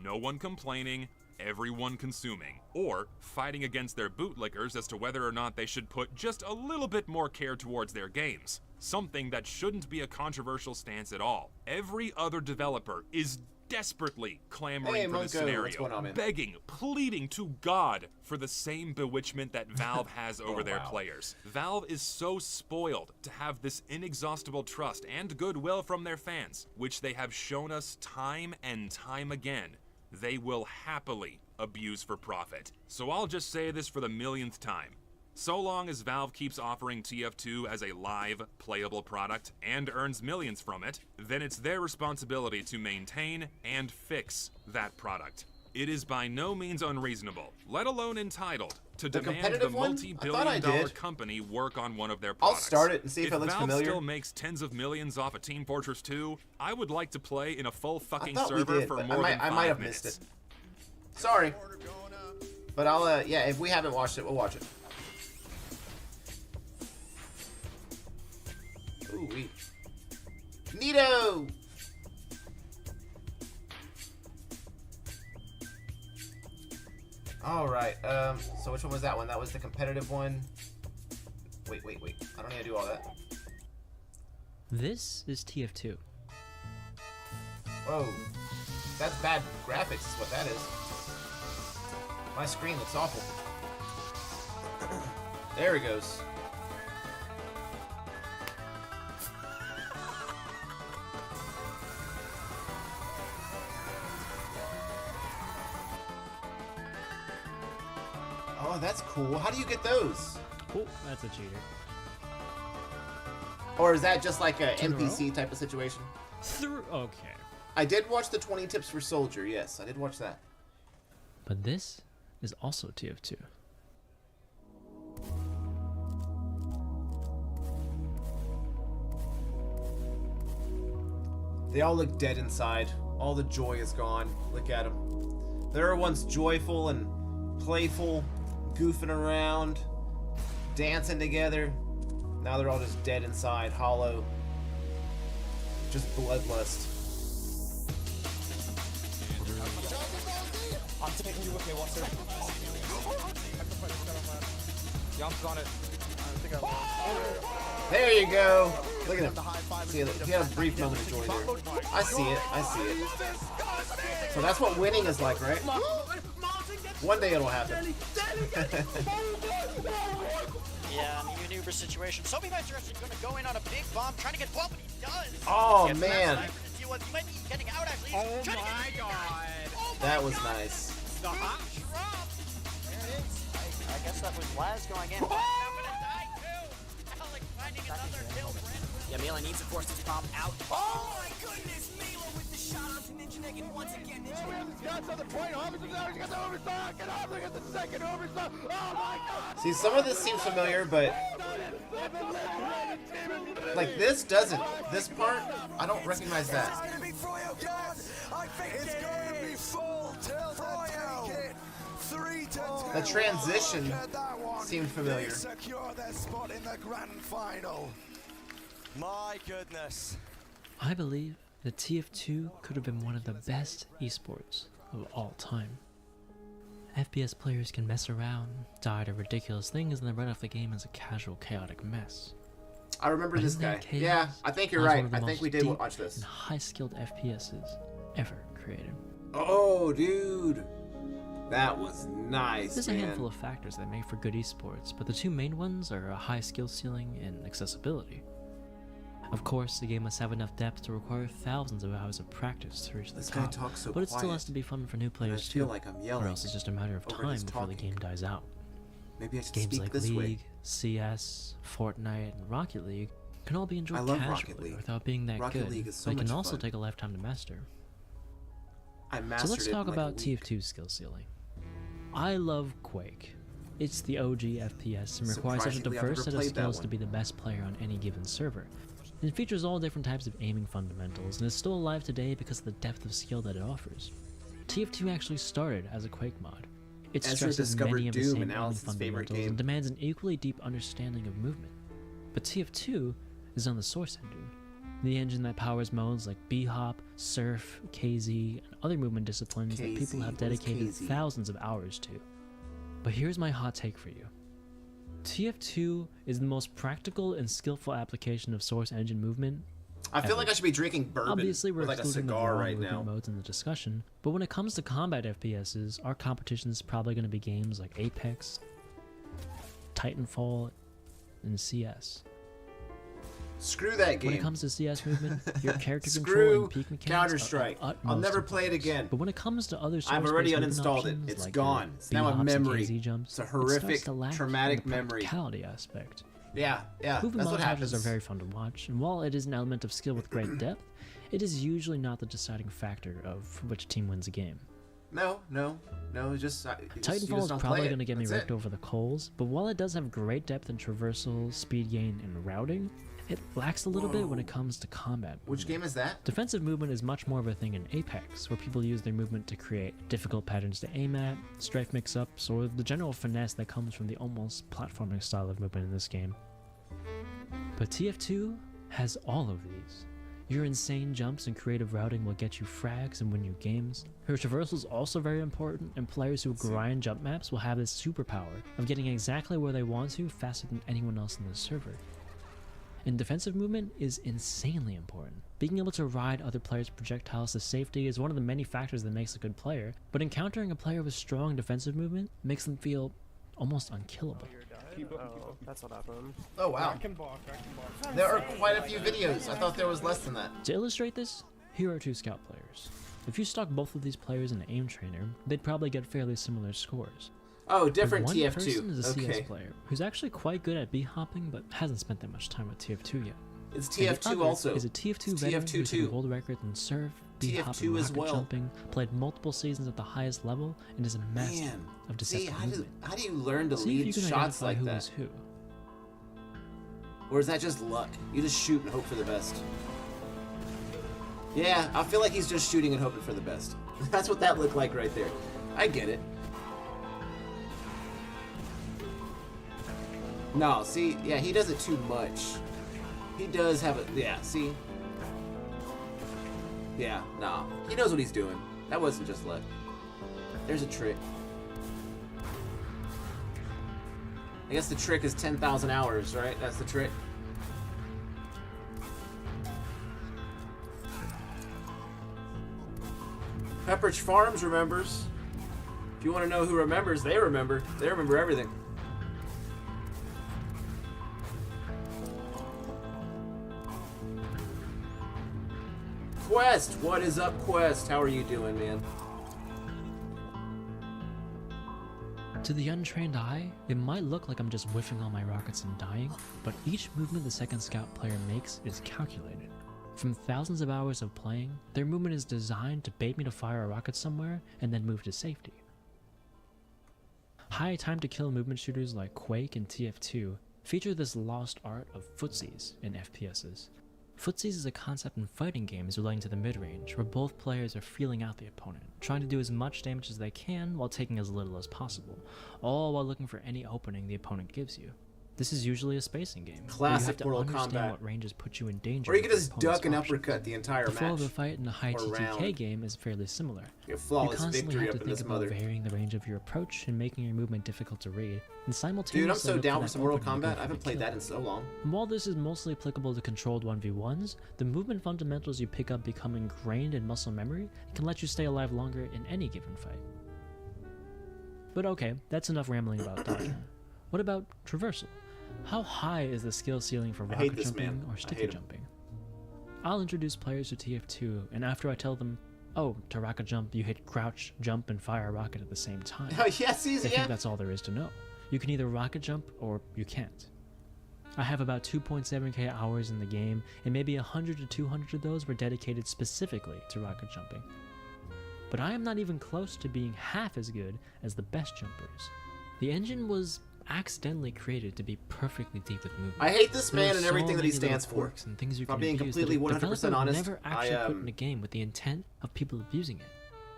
No one complaining, everyone consuming, or fighting against their bootlickers as to whether or not they should put just a little bit more care towards their games. Something that shouldn't be a controversial stance at all. Every other developer is desperately clamoring Hey, for Monko, this scenario, what's going on, man? begging, pleading to God for the same bewitchment that Valve has over their players. Valve is so spoiled to have this inexhaustible trust and goodwill from their fans, which they have shown us time and time again. They will happily abuse for profit. So I'll just say this for the millionth time. So long as Valve keeps offering TF2 as a live, playable product and earns millions from it, then it's their responsibility to maintain and fix that product. It is by no means unreasonable, let alone entitled, to demand the competitive one? I thought I multi-billion-dollar did. company work on one of their I'll products. start it and see if it looks Valve familiar. still makes tens of millions off of Team Fortress 2, I would like to play in a full I fucking thought we server did, for but more than 5 I might have minutes. missed it. Sorry. But I'll, yeah, if we haven't watched it, we'll watch it. Ooh, wee. Neato! Alright, so which one was that one? That was the competitive one. Wait. I don't need to do all that. This is TF2. Whoa. That's bad graphics is what that is. My screen looks awful. There he goes. Oh, that's cool. How do you get those? Oh, that's a cheater. Or is that just like a Turn NPC type of situation? Okay. I did watch the 20 Tips for Soldier. Yes, I did watch that. But this is also TF2. They all look dead inside. All the joy is gone. Look at them. They were once joyful and playful, goofing around, dancing together. Now they're all just dead inside, hollow. Just bloodlust. I'm taking you with me, Watson. Young's on it. There you go. Look at him. See, he had a brief moment of joy there. I see it. I see it. So that's what winning is like, right? One day it'll happen. Yeah, new Uber situation. So many guys are actually going to go in on a big bomb, trying to get Paul, but he does. Oh, man. He might be getting out, actually. Oh my god. That was nice. The hot Drop. There it is. I guess that was Laz going in. I'm going to die, too. Alex finding another kill. Yeah, Mila needs to force this bomb out. Oh my god! See, some of this seems familiar, but like this doesn't. This part, I don't recognize that. The transition seemed familiar. My goodness. I believe that TF2 could have been one of the best esports of all time. FPS players can mess around, die to ridiculous things, and then run off the game as a casual, chaotic mess. I remember But this in guy. that case, Yeah, I think you're lies right. one of the I think most we did deep watch this. and high-skilled FPSs ever created. Oh, dude. That was nice, There's man. a handful of factors that make for good esports, but the two main ones are a high skill ceiling and accessibility. Of course, the game must have enough depth to require thousands of hours of practice to reach the This guy top, talks so but it still quiet, has to be fun for new and players I feel too, like I'm yelling or else it's just a matter of over time his before the talking. game dies out. Maybe I should Games speak like this League, way. CS, Fortnite, and Rocket League can all be I enjoyed love Rocket casually League. without being that Rocket good, League is so but it can much also fun. take a lifetime to master. I So mastered let's it talk in like a about week. TF2's skill ceiling. I love Quake. It's the OG FPS and requires such a Surprisingly, I've diverse never set of played that skills one. to be the best player on any given server. It features all different types of aiming fundamentals and is still alive today because of the depth of skill that it offers. TF2 actually started as a Quake mod. It Ezra stresses discovered many of the Doom, same and now aiming it's his favorite fundamentals game. and demands an equally deep understanding of movement. But TF2 is on the Source engine, the engine that powers modes like B-Hop, Surf, KZ, and other movement disciplines that people KZ? have What is dedicated KZ? thousands of hours to. But here's my hot take for you. TF2 is the most practical and skillful application of Source engine movement. I feel ever. like I should be drinking bourbon Obviously, we're with like a excluding the cigar raw right movement now. modes in the discussion, but when it comes to combat FPSs, our competition is probably going to be games like Apex, Titanfall, and CS. Screw that game. When it comes to CS movement, your character control Screw and peak mechanics Counter-Strike. are of I'll utmost never play it importance. again. But when it comes to other I've already source-based movement uninstalled it. options, It's like gone. your It's now a B-hops and memory. KZ jumps, It's a it starts horrific, to lack traumatic in the memory. practicality aspect. Yeah, Movement that's what montages happens. are very fun to watch, and while it is an element of skill with great depth, it is usually not the deciding factor of which team wins a game. No, it's just you Titanfall is don't probably play going to it. get me That's wrecked over the coals, but while it does have great depth in traversal, speed gain, and routing, it lacks a little bit when it comes to combat. Which game is that? Defensive movement is much more of a thing in Apex, where people use their movement to create difficult patterns to aim at, strafe mix-ups, or the general finesse that comes from the almost platforming style of movement in this game. But TF2 has all of these. Your insane jumps and creative routing will get you frags and win you games. Her traversal is also very important, and players who grind jump maps will have this superpower of getting exactly where they want to faster than anyone else in the server. And defensive movement is insanely important. Being able to ride other players' projectiles to safety is one of the many factors that makes a good player, but encountering a player with strong defensive movement makes them feel almost unkillable. Oh, that's what happened. Oh wow. There are quite a few videos. I thought there was less than that. To illustrate this, here are two scout players. If you stuck both of these players in an aim trainer, they'd probably get fairly similar scores. Oh, But different one TF2. person is a CS Okay. player who's actually quite good at B-hopping, but hasn't spent that much time with TF2 yet. It's And the TF2 other also. is a TF2 It's veteran TF2 who's too. hit world records in surf, B-hopping, TF2 as rocket well. jumping, played multiple seasons at the highest level, and is a master Man, of see, deceptive how movement. do you learn to See if lead you can shots identify like who that? is who. Or is that just luck? You just shoot and hope for the best. Yeah, I feel like he's just shooting and hoping for the best. That's what that looked like right there. I get it. No, see, yeah, he does it too much. He does have a, yeah, see? Yeah, nah, he knows what he's doing. That wasn't just luck. There's a trick. I guess the trick is 10,000 hours, right? That's the trick. Pepperidge Farms remembers. If you want to know who remembers, they remember. They remember everything. Quest, what is up, Quest? How are you doing, man? To the untrained eye, it might look like I'm just whiffing on my rockets and dying, but each movement the second scout player makes is calculated. From thousands of hours of playing, their movement is designed to bait me to fire a rocket somewhere and then move to safety. High time to kill movement shooters like Quake and TF2 feature this lost art of footsies in FPSs. Footsies is a concept in fighting games relating to the mid-range, where both players are feeling out the opponent, trying to do as much damage as they can while taking as little as possible, all while looking for any opening the opponent gives you. This is usually a spacing game. Classic where you have Mortal to understand Kombat. what ranges put you in danger. Or you could of just your opponent's duck and options. uppercut the entire The flow match. of a fight in a high Or TTK round. game is fairly similar. You have flawless constantly victory have up to in this think about mother. varying the range of your approach and making your movement difficult to read, and simultaneously Dude, I'm so look down for that some Mortal opening to go Kombat. for I haven't the played kill. that in so long. And while this is mostly applicable to controlled 1v1s, the movement fundamentals you pick up become ingrained in muscle memory and can let you stay alive longer in any given fight. But okay, that's enough rambling about dodging. What about traversal? How high is the skill ceiling for I hate rocket this jumping man. or I sticky hate him. jumping? I'll introduce players to TF2, and after I tell them, oh, to rocket jump, you hit crouch, jump, and fire a rocket at the same time. Yes, easy, They yeah. think that's all there is to know. You can either rocket jump or you can't. I have about 2.7k hours in the game, and maybe 100 to 200 of those were dedicated specifically to rocket jumping. But I am not even close to being half as good as the best jumpers. The engine was accidentally created to be perfectly deep with movement. I hate this There are man and so everything that he many little stands for. quirks and things you If I'm can being abuse completely that a 100% developer would honest, never I actually put in a game with the intent of people abusing it.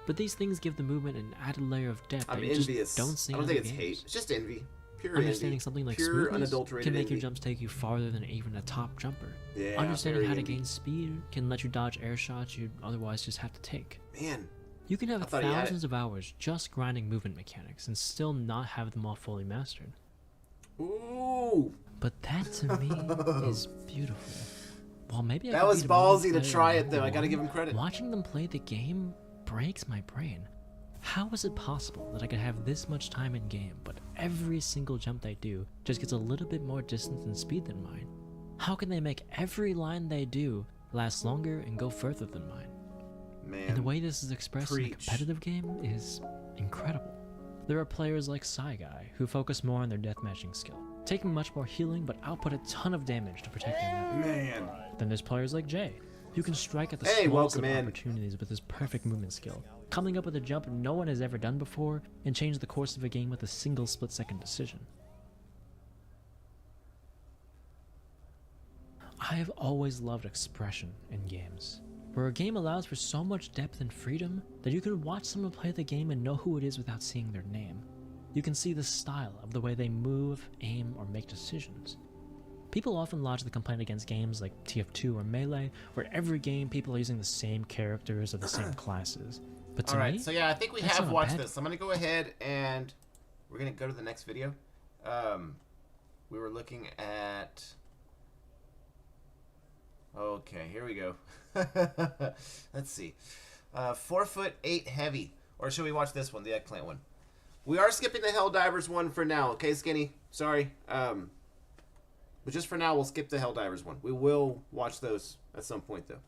But these things give the movement an added layer of depth I'm that you envious. just don't see I in don't think other it's games. hate. It's just envy. Pure Understanding envy. something like Pure smoothness unadulterated can make envy. your jumps take you farther than even a top jumper. Yeah, Understanding very how to envy. gain speed can let you dodge air shots you'd otherwise just have to take. Man. You can I have thought he had it. thousands of hours just grinding movement mechanics and still not have them all fully mastered. Ooh. But that to me is beautiful. While maybe I That could was beat a movement ballsy to player try in it, though. I World gotta War, give him credit. Watching them play the game breaks my brain. How is it possible that I could have this much time in game, but every single jump they do just gets a little bit more distance and speed than mine? How can they make every line they do last longer and go further than mine? Man. And the way this is expressed in a Preach. competitive game is incredible. There are players like Guy who focus more on their deathmatching skill, taking much more healing but output a ton of damage to protect their net. Man. Then there's players like Jay, who can strike at the Hey, smallest of welcome in. opportunities with his perfect movement skill, coming up with a jump no one has ever done before, and change the course of a game with a single split-second decision. I have always loved expression in games, where a game allows for so much depth and freedom that you can watch someone play the game and know who it is without seeing their name. You can see the style of the way they move, aim, or make decisions. People often lodge the complaint against games like TF2 or Melee, where every game people are using the same characters or the same classes. But to Alright, me, so yeah, I think we that's have not watched bad. this. I'm gonna go ahead and we're gonna go to the next video. We were looking at. Okay, here we go. Let's see. 4'8" heavy. Or should we watch this one, the eggplant one? We are skipping the Helldivers one for now, okay, Skinny? Sorry. But just for now, we'll skip the Helldivers one. We will watch those at some point, though.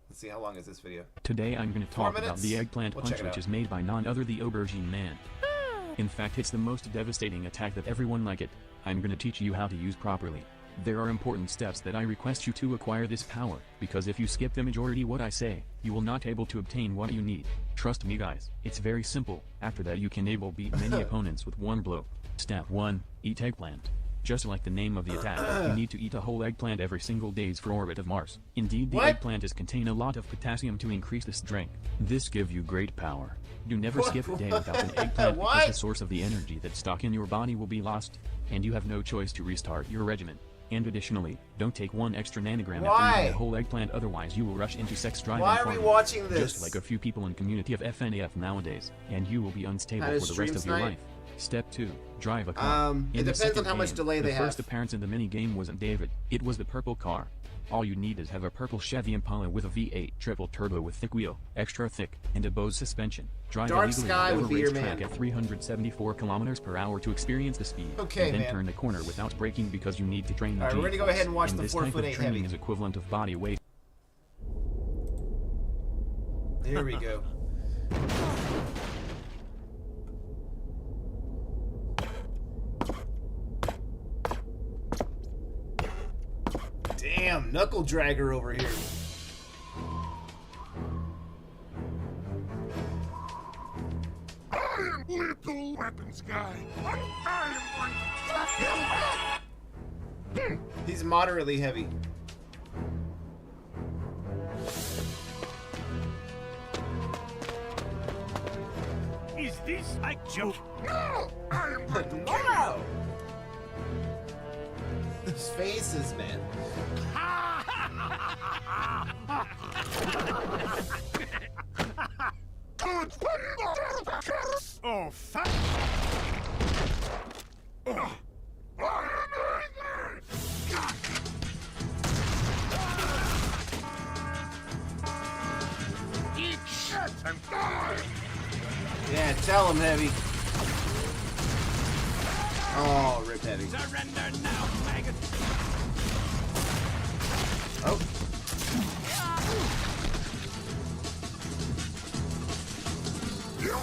Let's see, how long is this video? Today I'm going to 4 talk about minutes? the eggplant We'll punch, check it which out. is made by none other the Aubergine Man. In fact, it's the most devastating attack that everyone like it. I'm going to teach you how to use properly. There are important steps that I request you to acquire this power, because if you skip the majority what I say, you will not able to obtain what you need. Trust me guys, it's very simple. After that you can able beat many opponents with one blow. Step 1, eat eggplant. Just like the name of the attack, you need to eat a whole eggplant every single days for orbit of Mars. Indeed, the eggplant is contain a lot of potassium to increase the strength. This give you great power. Do never skip a day without an eggplant because the source of the energy that's stuck in your body will be lost, and you have no choice to restart your regimen. And additionally, don't take one extra nanogram after eating a whole eggplant, otherwise you will rush into sex drive Why and are we farming. watching this? Just like a few people in community of FNAF nowadays, and you will be unstable How to for the rest stream of your snipe? life. Step 2. Drive a car. It In the depends on second how much game, delay they the first have. appearance in the mini-game wasn't David, it was the purple car. All you need is have a purple Chevy Impala with a V8 triple turbo with thick wheel, extra thick, and a Bose suspension. Drive Dark illegally Sky on would a be your racetrack man. at 374 kilometers per hour to experience the speed. Okay, and then man. turn the corner without braking because you need to train the Alright, we're gonna go G-force. ahead and watch And the this type 4'8" of training heavy. is equivalent of body weight. Here we go. Damn, knuckle dragger over here. I am little weapons guy. I am going to chuck him. He's moderately heavy. Is this a joke? No! I am going to Wow! Those faces, man. Oh, fuck! Eat shit and die! Yeah, tell him, Heavy. Oh, rip Heavy. Surrender now, maggot! Oh. Yo!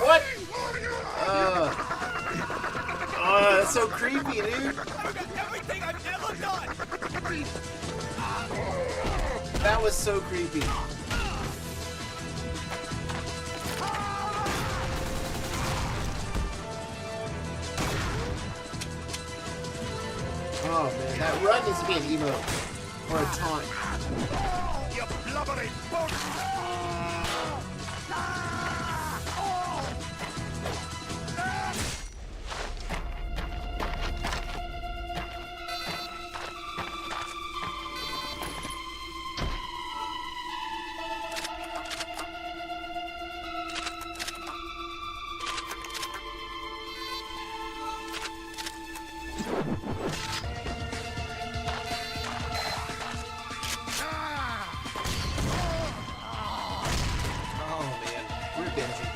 What? Oh, that's so creepy, dude. Everything I've ever done! That was so creepy. Oh man, that run needs to be an emote or a taunt. You blubbery Oh man, we're Benji.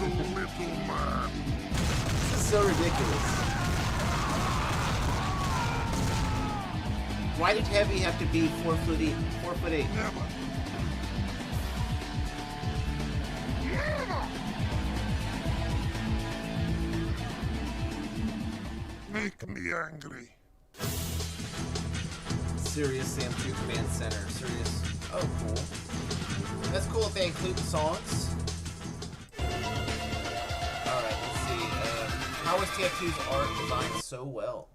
little man. This is so ridiculous. Why did Heavy have to be 4'8"? 4'8"? Never. Never. Make me angry. Serious Sam 2 Command Center. Serious. Oh, cool. That's cool if they include the songs. Alright, let's see. How was TF2's art designed so well?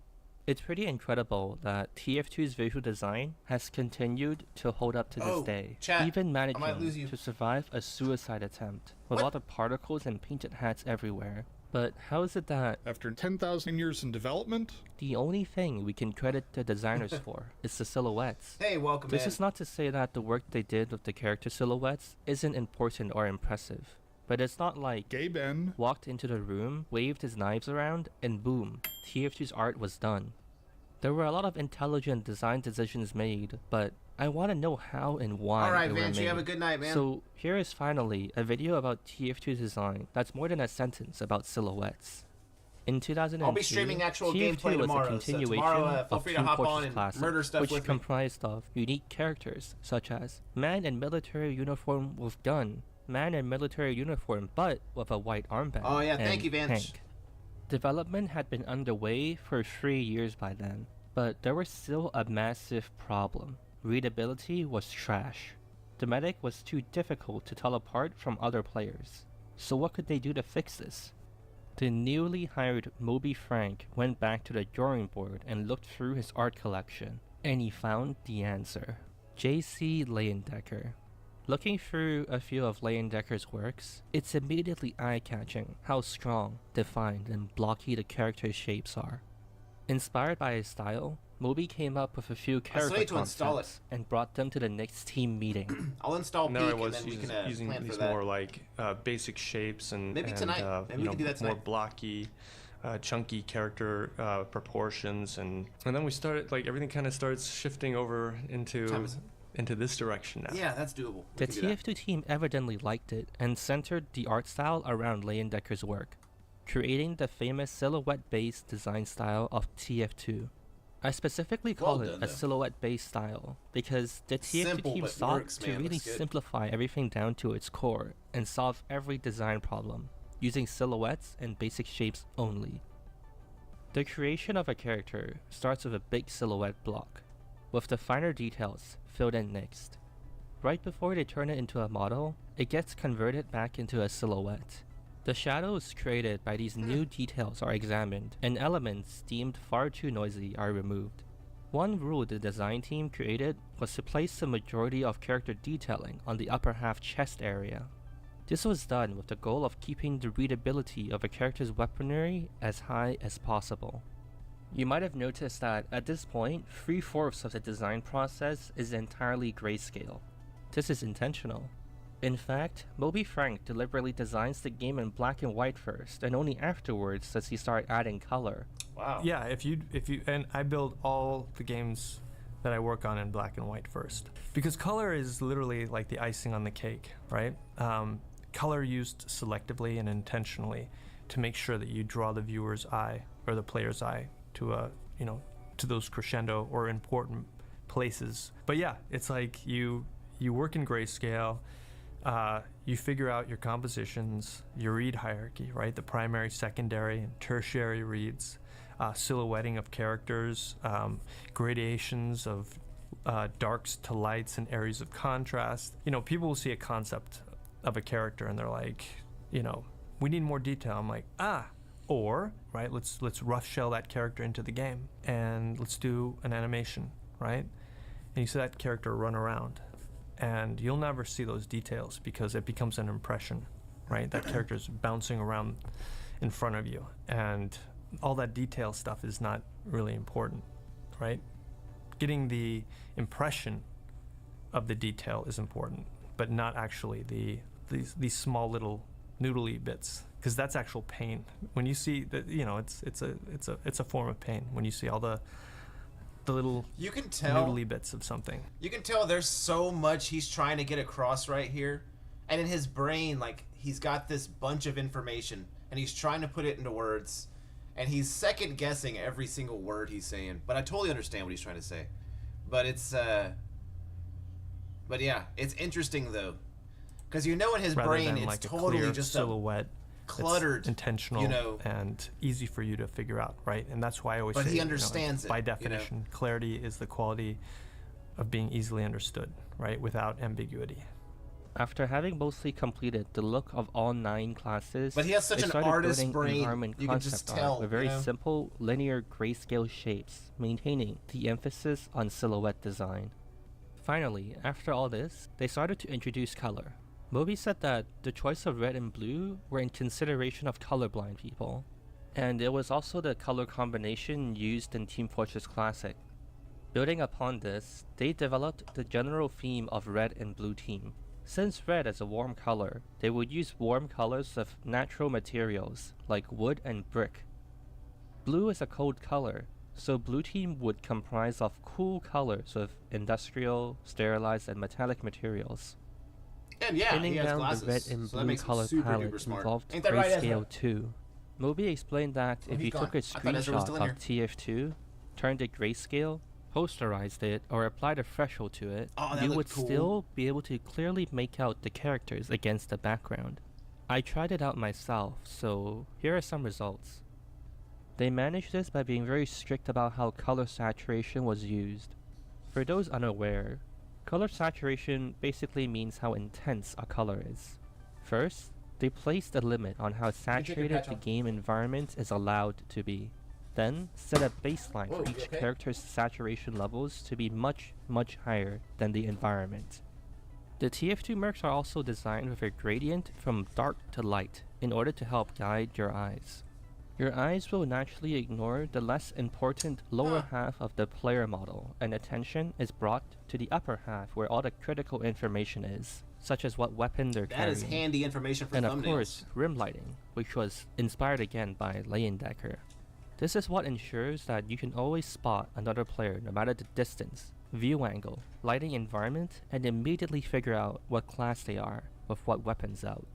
It's pretty incredible that TF2's visual design has continued to hold up to this day, chat, even I might lose managing you. to survive a suicide attempt with a lot of particles and painted hats everywhere. But how is it that after 10,000 years in development, the only thing we can credit the designers for is the silhouettes? Hey, welcome This in. is not to say that the work they did with the character silhouettes isn't important or impressive, but it's not like Gay Ben walked into the room, waved his knives around, and boom, TF2's art was done. There were a lot of intelligent design decisions made, but I want to know how and why Alright, they were Vance, made. you have a good night, man. So here is finally a video about TF2's design that's more than a sentence about silhouettes. In 2002, I'll be streaming actual TF2 gameplay was tomorrow, a so continuation tomorrow, feel of free to Team hop Fortress on and Classic, murder stuff which with me. comprised of unique characters such as man in military uniform with gun, man in military uniform but with a white armband. Oh yeah, thank and you, Vance. Hank. Development had been underway for 3 years by then, but there was still a massive problem. Readability was trash. The medic was too difficult to tell apart from other players. So what could they do to fix this? The newly hired Moby Frank went back to the drawing board and looked through his art collection, and he found the answer. J.C. Leyendecker. Looking through a few of Leyendecker's works, it's immediately eye-catching how strong, defined, and blocky the character shapes are. Inspired by his style, Moby came up with a few character need to install concepts and brought them to the next team meeting. I'll install And Peak there I and was then we using, can using plan for these that. more like basic shapes and Maybe tonight. Maybe we you can do know, that more tonight. blocky, chunky character proportions, and then we started like everything kind of starts shifting over into this direction now. Yeah, that's doable. The TF2 team evidently liked it and centered the art style around Leyendecker's work, creating the famous silhouette-based design style of TF2. I specifically call it a silhouette-based style because the TF2 Simple, team but sought works, to man. really Looks good. simplify everything down to its core and solve every design problem, using silhouettes and basic shapes only. The creation of a character starts with a big silhouette block, with the finer details filled in next. Right before they turn it into a model, it gets converted back into a silhouette. The shadows created by these new details are examined, and elements deemed far too noisy are removed. One rule the design team created was to place the majority of character detailing on the upper half chest area. This was done with the goal of keeping the readability of a character's weaponry as high as possible. You might have noticed that at this point, 3/4 of the design process is entirely grayscale. This is intentional. In fact, Moby Frank deliberately designs the game in black and white first, and only afterwards does he start adding color. Wow. Yeah, if you and I build all the games that I work on in black and white first, because color is literally like the icing on the cake, right? Color used selectively and intentionally to make sure that you draw the viewer's eye or the player's eye to to those crescendo or important places. But yeah, it's like you work in grayscale. You figure out your compositions, your read hierarchy, right? The primary, secondary, and tertiary reads, silhouetting of characters, gradations of darks to lights and areas of contrast. People will see a concept of a character and they're like, we need more detail. I'm like, or, right, let's rough shell that character into the game and let's do an animation, right? And you see that character run around. And you'll never see those details because it becomes an impression, right? That character's bouncing around in front of you, and all that detail stuff is not really important, right? Getting the impression of the detail is important, but not actually these small little noodly bits, because that's actual pain. When you see that, it's a form of pain when you see all the little you can tell noodly bits of something. You can tell there's so much he's trying to get across right here, and in his brain, like, he's got this bunch of information and he's trying to put it into words, and he's second guessing every single word he's saying. But I totally understand what he's trying to say. But it's but yeah, it's interesting though, because in his Rather brain than it's like totally a clear just silhouette, cluttered, it's intentional, and easy for you to figure out, right? And that's why I always say, but he understands it by definition. Clarity is the quality of being easily understood, right, without ambiguity. After having mostly completed the look of all 9 classes, but he has such they an started artist building brain. environment You can just concept tell, art with very simple, linear grayscale shapes, maintaining the emphasis on silhouette design. Finally, after all this, they started to introduce color. Moby said that the choice of red and blue were in consideration of colorblind people, and it was also the color combination used in Team Fortress Classic. Building upon this, they developed the general theme of red and blue team. Since red is a warm color, they would use warm colors of natural materials like wood and brick. Blue is a cold color, so blue team would comprise of cool colors with industrial, sterilized, and metallic materials. And yeah, Pinning he has down glasses, the red and so that blue makes him color super palette duper smart. involved Ain't that right, Ezra? grayscale too. Moby explained that if he's you took gone. a I thought Ezra was screenshot still in of TF2, turned it grayscale, posterized it, or applied a threshold to it, you would still be able to clearly make out the characters against the background. I tried it out myself, so here are some results. They managed this by being very strict about how color saturation was used. For those unaware, color saturation basically means how intense a color is. First, they placed a limit on how saturated the game environment is allowed to be. Then, set a baseline for each character's saturation levels to be much, much higher than the environment. The TF2 mercs are also designed with a gradient from dark to light in order to help guide your eyes. Your eyes will naturally ignore the less important lower half of the player model, and attention is brought to the upper half where all the critical information is, such as what weapon they're carrying. That is handy information for and thumbnails. of course, rim lighting, which was inspired again by Leyendecker. This is what ensures that you can always spot another player no matter the distance, view angle, lighting environment, and immediately figure out what class they are with what weapons out.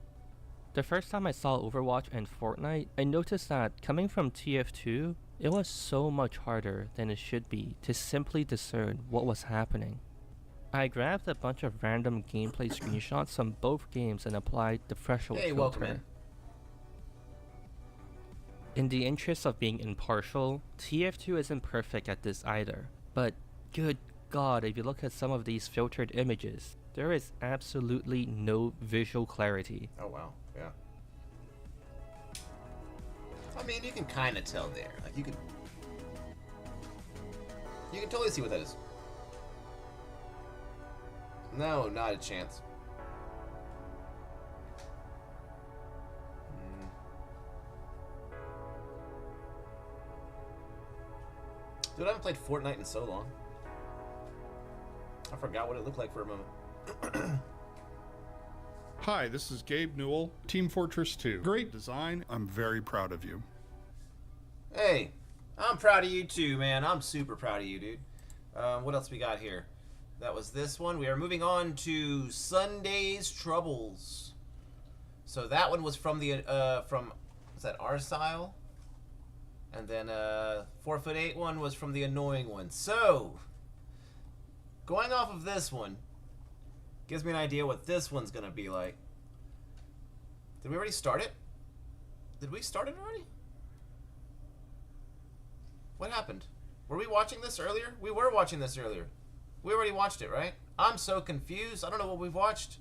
The first time I saw Overwatch and Fortnite, I noticed that coming from TF2, it was so much harder than it should be to simply discern what was happening. I grabbed a bunch of random gameplay screenshots from both games and applied the threshold filter. Welcome in. In the interest of being impartial, TF2 isn't perfect at this either, but good god, if you look at some of these filtered images, there is absolutely no visual clarity. Oh wow, yeah. I mean, you can kind of tell there. Like you can totally see what that is. No, not a chance. Dude, I haven't played Fortnite in so long. I forgot what it looked like for a moment. Hi, this is Gabe Newell, Team Fortress 2. Great design. I'm very proud of you. Hey, I'm proud of you too, man. I'm super proud of you, dude. What else we got here? That was this one. We are moving on to Sunday's Troubles. So that one was from the was that Arsile? And then 4'8" one was from the Annoying One. So going off of this one gives me an idea what this one's gonna be like. Did we already start it? Did we start it already? What happened? Were we watching this earlier? We were watching this earlier. We already watched it, right? I'm so confused. I don't know what we've watched.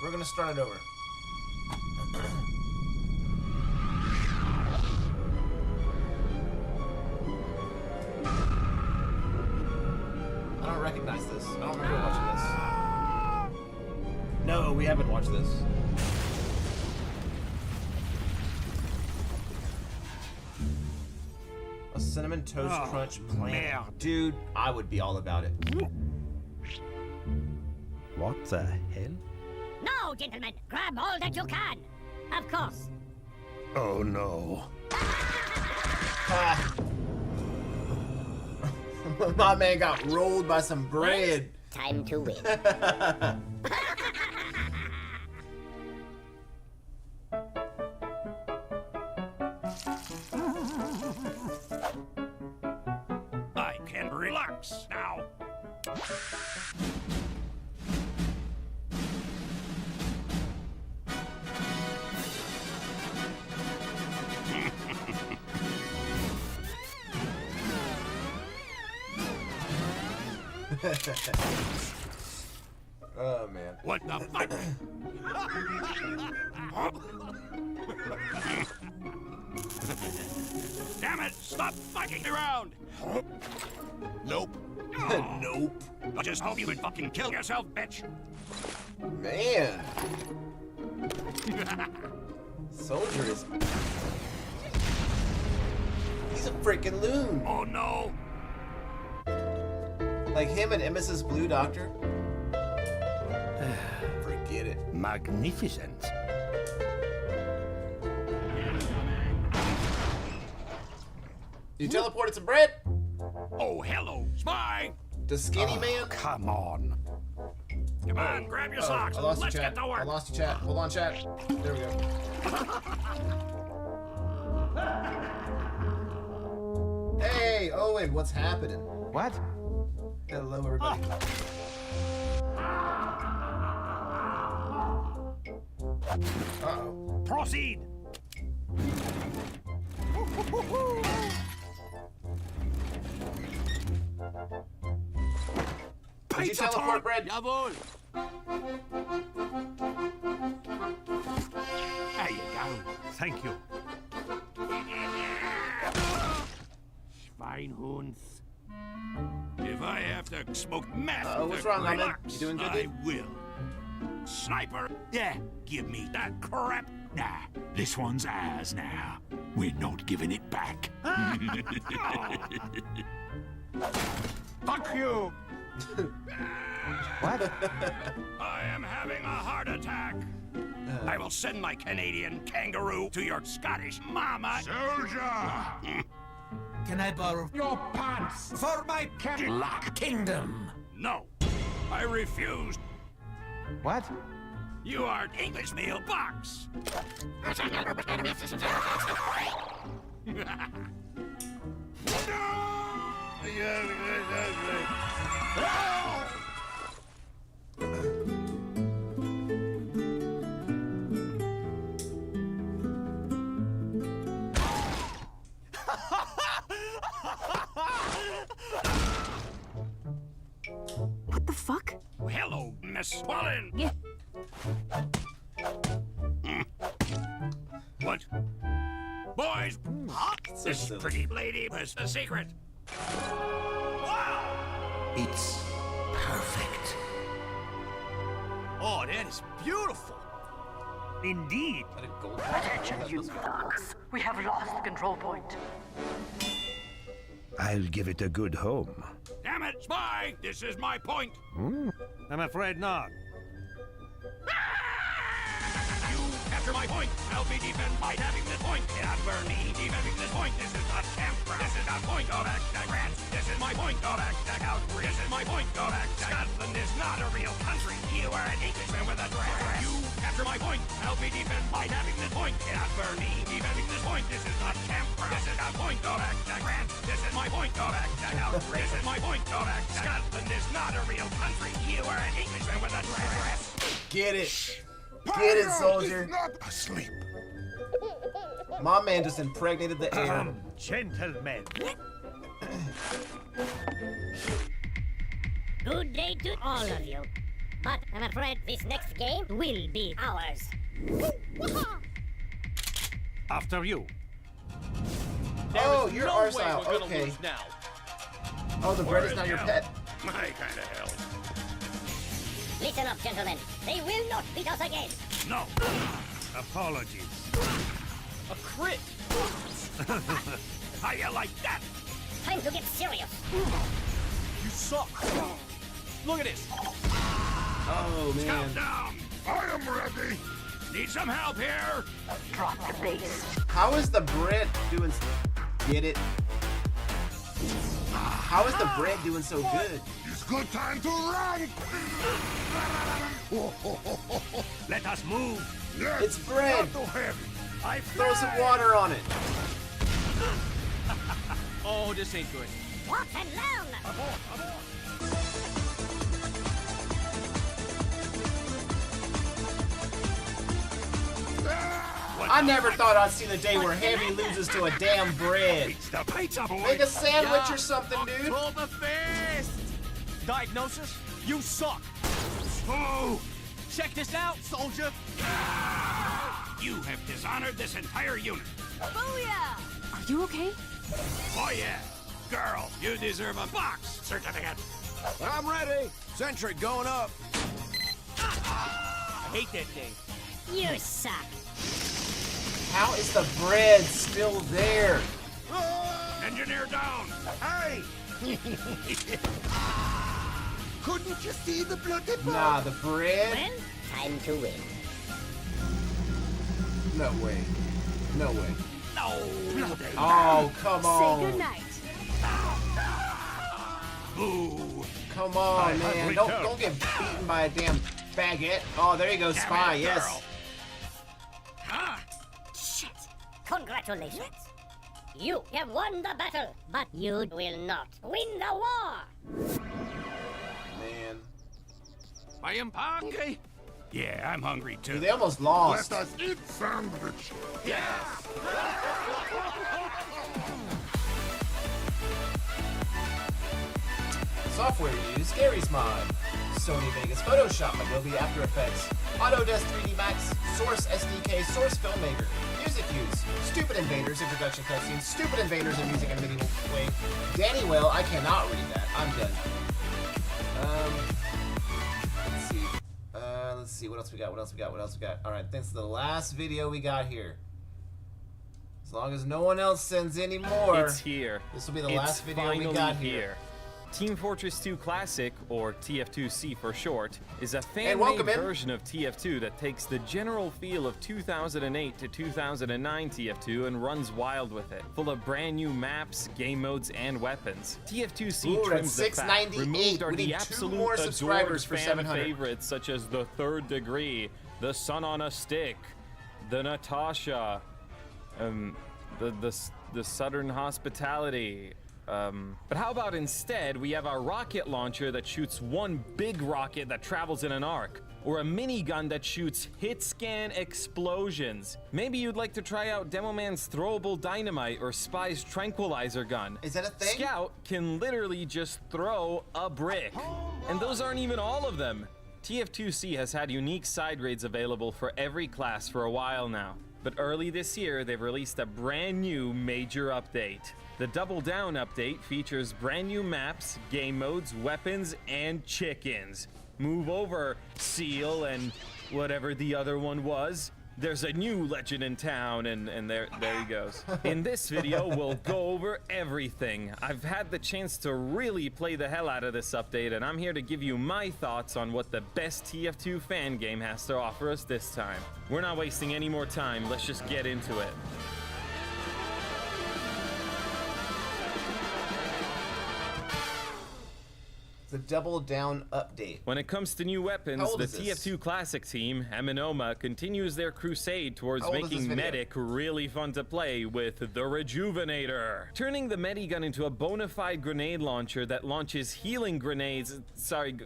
We're gonna start it over. I don't recognize this. I don't remember watching this. No, we haven't watched this. A cinnamon toast crunch plan. Dude, I would be all about it. What the hell? Now, gentlemen, grab all that you can. Of course. Oh no. My man got rolled by some bread. Time to win. I can relax now. Oh man. What the fuck? Damn it! Stop fucking around! Nope. Nope. I just hope you would fucking kill yourself, bitch! Man. Soldier is... He's a freaking loon. Oh no! Like him and Emis's Blue Doctor? Forget it. Magnificent. You teleported some bread? Oh, hello, spy! The skinny man? Come on. Come on, grab your socks. I lost Let's you, chat. get to work. I lost you, chat. Hold on, chat. There we go. Hey, Owen, what's happening? What? Hello, everybody. Uh-oh. Proceed! Did you teleport bread? Jawohl! There you go. Thank you. Schweinhunds. If I have to smoke meth What's to wrong, Ahmed? relax, You doing good, I dude? will. sniper. Yeah, give me that crap. Nah, this one's ours now. We're not giving it back. Fuck you! What? I am having a heart attack. I will send my Canadian kangaroo to your Scottish mama. Soldier! Can I borrow your pants for my Cadillac Kingdom? No, I refuse. What? You are English meal box. What the fuck? Hello, Miss Wallen. Yeah. What? Boys, this pretty lady has a secret. Wow! It's perfect. Oh, that is beautiful. Indeed. Attention, you thugs. We have lost the control point. I'll give it a good home. Damn it, spy! This is my point. I'm afraid not. You capture my point. I'll be defended by having this point. Cannot burn me defending this point. This is not camp. This is not point. Go back to France. This is my point. Go back to Calgary. This is my point. Go back to Scotland is not a real country. You are an Englishman with a dress. You capture my point. I'll be defended by having this point. Cannot burn me defending this point. This is not camp. This is not point. Go back to France. This is my point. Go back to Calgary. This is my point. Go back to Scotland is not a real country. You are an Englishman with a dress. Get it. Get it, soldier. Not asleep. My man just impregnated the air. Gentlemen. Good day to all of you. But I'm afraid this next game will be ours. After you. Oh, you're our style. Okay. Oh, the bread is now your pet. My kind of hell. Listen up, gentlemen. They will not beat us again. No. Apologies. A crit. How you like that? Time to get serious. You suck. Look at this. Oh, man. Scout down. I am ready. Need some help here? Drop the base. How is the bread doing? Get it? How is the bread doing so good? It's good time to run. Let us move. Yes, It's bread. not too heavy. I Throw some water on it. Oh, this ain't good. Walk and learn. I never thought I'd see the day where Heavy loses to a damn bread. It's the pizza boy. Make a sandwich or something, dude. Control the fist. Diagnosis? You suck. Oh, Check this out, soldier. you have dishonored this entire unit. Booyah! Are you okay? Oh yeah. Girl, you deserve a box certificate. I'm ready. Sentry going up. I hate that thing. You suck. How is the bread still there? Engineer down. Hey! Couldn't you see the bloody Nah, the bread? Well, time to win. No way. No way. No. Oh, come on. Say goodnight. Boo. Come on, man. Don't get beaten by a damn baguette. Oh, there you go, Spy. Yes. Huh? Shit. Congratulations. You have won the battle, but you will not win the war. Man. I am hungry. Yeah, I'm hungry too. Dude, they almost lost. Let us eat sandwich. Yes. Software used: Gary's Mod, Sony Vegas Photoshop, Adobe After Effects, Autodesk 3D Max, Source SDK, Source Filmmaker, Music Use, Stupid Invaders, Introduction Cutscene, Stupid Invaders in Music and Medieval Wave, Danny Well, I cannot read that, I'm done. Let's see what else we got. What else we got? What else we got? All right, this is the last video we got here. As long as no one else sends any more, It's here. This will be the last video we got here. Team Fortress 2 Classic, or TF2C for short, is a fan-made version of TF2 that takes the general feel of 2008 to 2009 TF2 and runs wild with it, full of brand new maps, game modes, and weapons. TF2C trims the fat, removed are the absolute adored fan favorites such as the Third Degree, the Sun on a Stick, the Natasha, the Southern Hospitality. But how about instead we have a rocket launcher that shoots one big rocket that travels in an arc, or a minigun that shoots hit-scan explosions. Maybe you'd like to try out Demo Man's throwable dynamite or Spy's tranquilizer gun. Is that a thing? Scout can literally just throw a brick. And those aren't even all of them. TF2C has had unique side raids available for every class for a while now. But early this year, they've released a brand new major update. The Double Down update features brand new maps, game modes, weapons, and chickens. Move over, Seal, and whatever the other one was. There's a new legend in town, and there he goes. In this video, we'll go over everything. I've had the chance to really play the hell out of this update, and I'm here to give you my thoughts on what the best TF2 fan game has to offer us this time. We're not wasting any more time, let's just get into it. The Double Down update. When it comes to new weapons, the TF2 Classic team, Aminoma, continues their crusade towards making Medic really fun to play with the Rejuvenator. Turning the Medigun into a bona fide grenade launcher that launches healing grenades,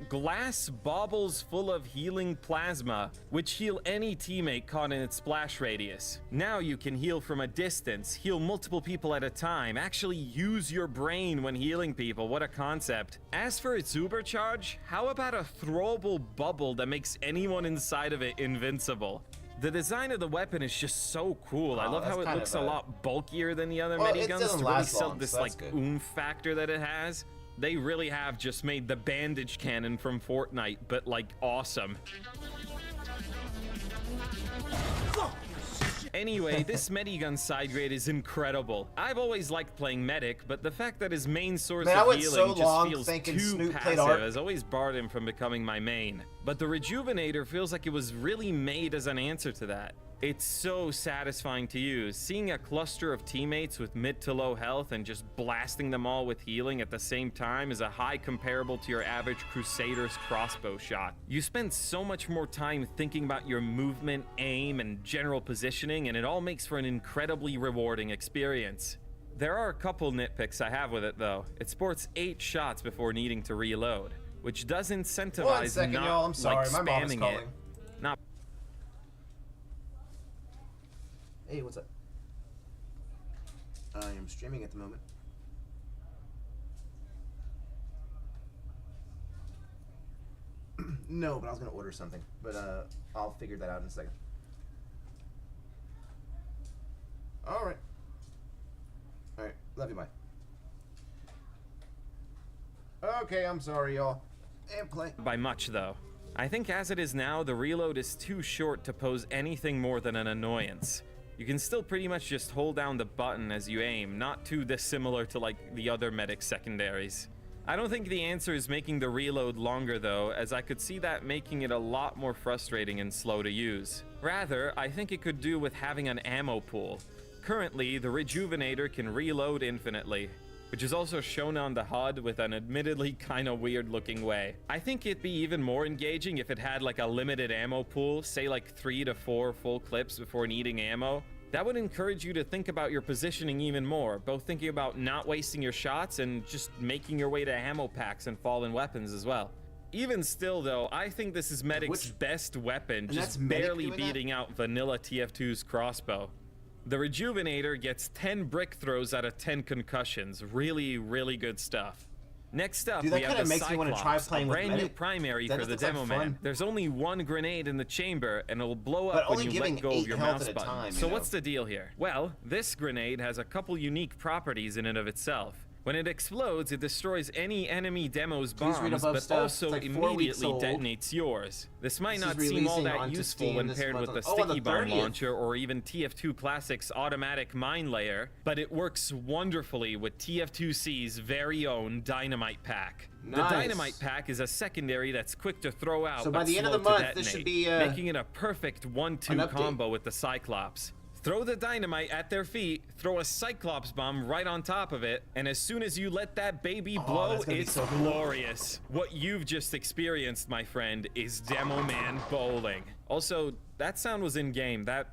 glass baubles full of healing plasma, which heal any teammate caught in its splash radius. Now you can heal from a distance, heal multiple people at a time, actually use your brain when healing people. What a concept. As for its Supercharge, how about a throwable bubble that makes anyone inside of it invincible? The design of the weapon is just so cool. I love how it looks a lot bulkier than the other miniguns to really sell this oomph factor that it has. They really have just made the bandage cannon from Fortnite, but awesome. Anyway, this Medigun side grade is incredible. I've always liked playing Medic, but the fact that his main source of healing just feels too passive has always barred him from becoming my main. But the Rejuvenator feels like it was really made as an answer to that. It's so satisfying to use. Seeing a cluster of teammates with mid to low health and just blasting them all with healing at the same time is a high comparable to your average Crusader's crossbow shot. You spend so much more time thinking about your movement, aim, and general positioning, and it all makes for an incredibly rewarding experience. There are a couple nitpicks I have with it though. It sports 8 shots before needing to reload, which does incentivize not spamming it. Not Hey, what's up? I am streaming at the moment. No, but I was gonna order something. But I'll figure that out in a second. Alright. Alright, love you, bye. Okay, I'm sorry, y'all. And play. By much, though. I think as it is now, the reload is too short to pose anything more than an annoyance. You can still pretty much just hold down the button as you aim, not too dissimilar to the other Medic secondaries. I don't think the answer is making the reload longer though, as I could see that making it a lot more frustrating and slow to use. Rather, I think it could do with having an ammo pool. Currently, the Rejuvenator can reload infinitely, which is also shown on the HUD with an admittedly kinda weird looking way. I think it'd be even more engaging if it had a limited ammo pool, say 3 to 4 full clips before needing ammo. That would encourage you to think about your positioning even more, both thinking about not wasting your shots and just making your way to ammo packs and fallen weapons as well. Even still though, I think this is Medic's best weapon, just barely beating out vanilla TF2's crossbow. The Rejuvenator gets 10 brick throws out of 10 concussions. Really, really good stuff. Next up, we have the Cyclops, a brand new primary for the Demo Man. There's only one grenade in the chamber, and it'll blow up when you let go of your mouse button. So what's the deal here? Well, this grenade has a couple unique properties in and of itself. When it explodes, it destroys any enemy demo's Please read bombs, above but stuff. also It's like 4 weeks immediately old. detonates yours. This might This not is seem all releasing that onto useful Steam when this paired month with the on- on the sticky bomb 30th. launcher or even TF2 Classic's automatic mine layer, but it works wonderfully with TF2C's very own Dynamite Pack. The Nice. Dynamite Pack is a secondary that's quick to throw out So by but the end of slow the to month, detonate, this should be, making it a perfect 1-2 an update. combo with the Cyclops. Throw the dynamite at their feet, throw a Cyclops bomb right on top of it, and as soon as you let that baby blow, that's gonna be it's so cool. glorious. What you've just experienced, my friend, is Demo Man bowling. Also, that sound was in-game. That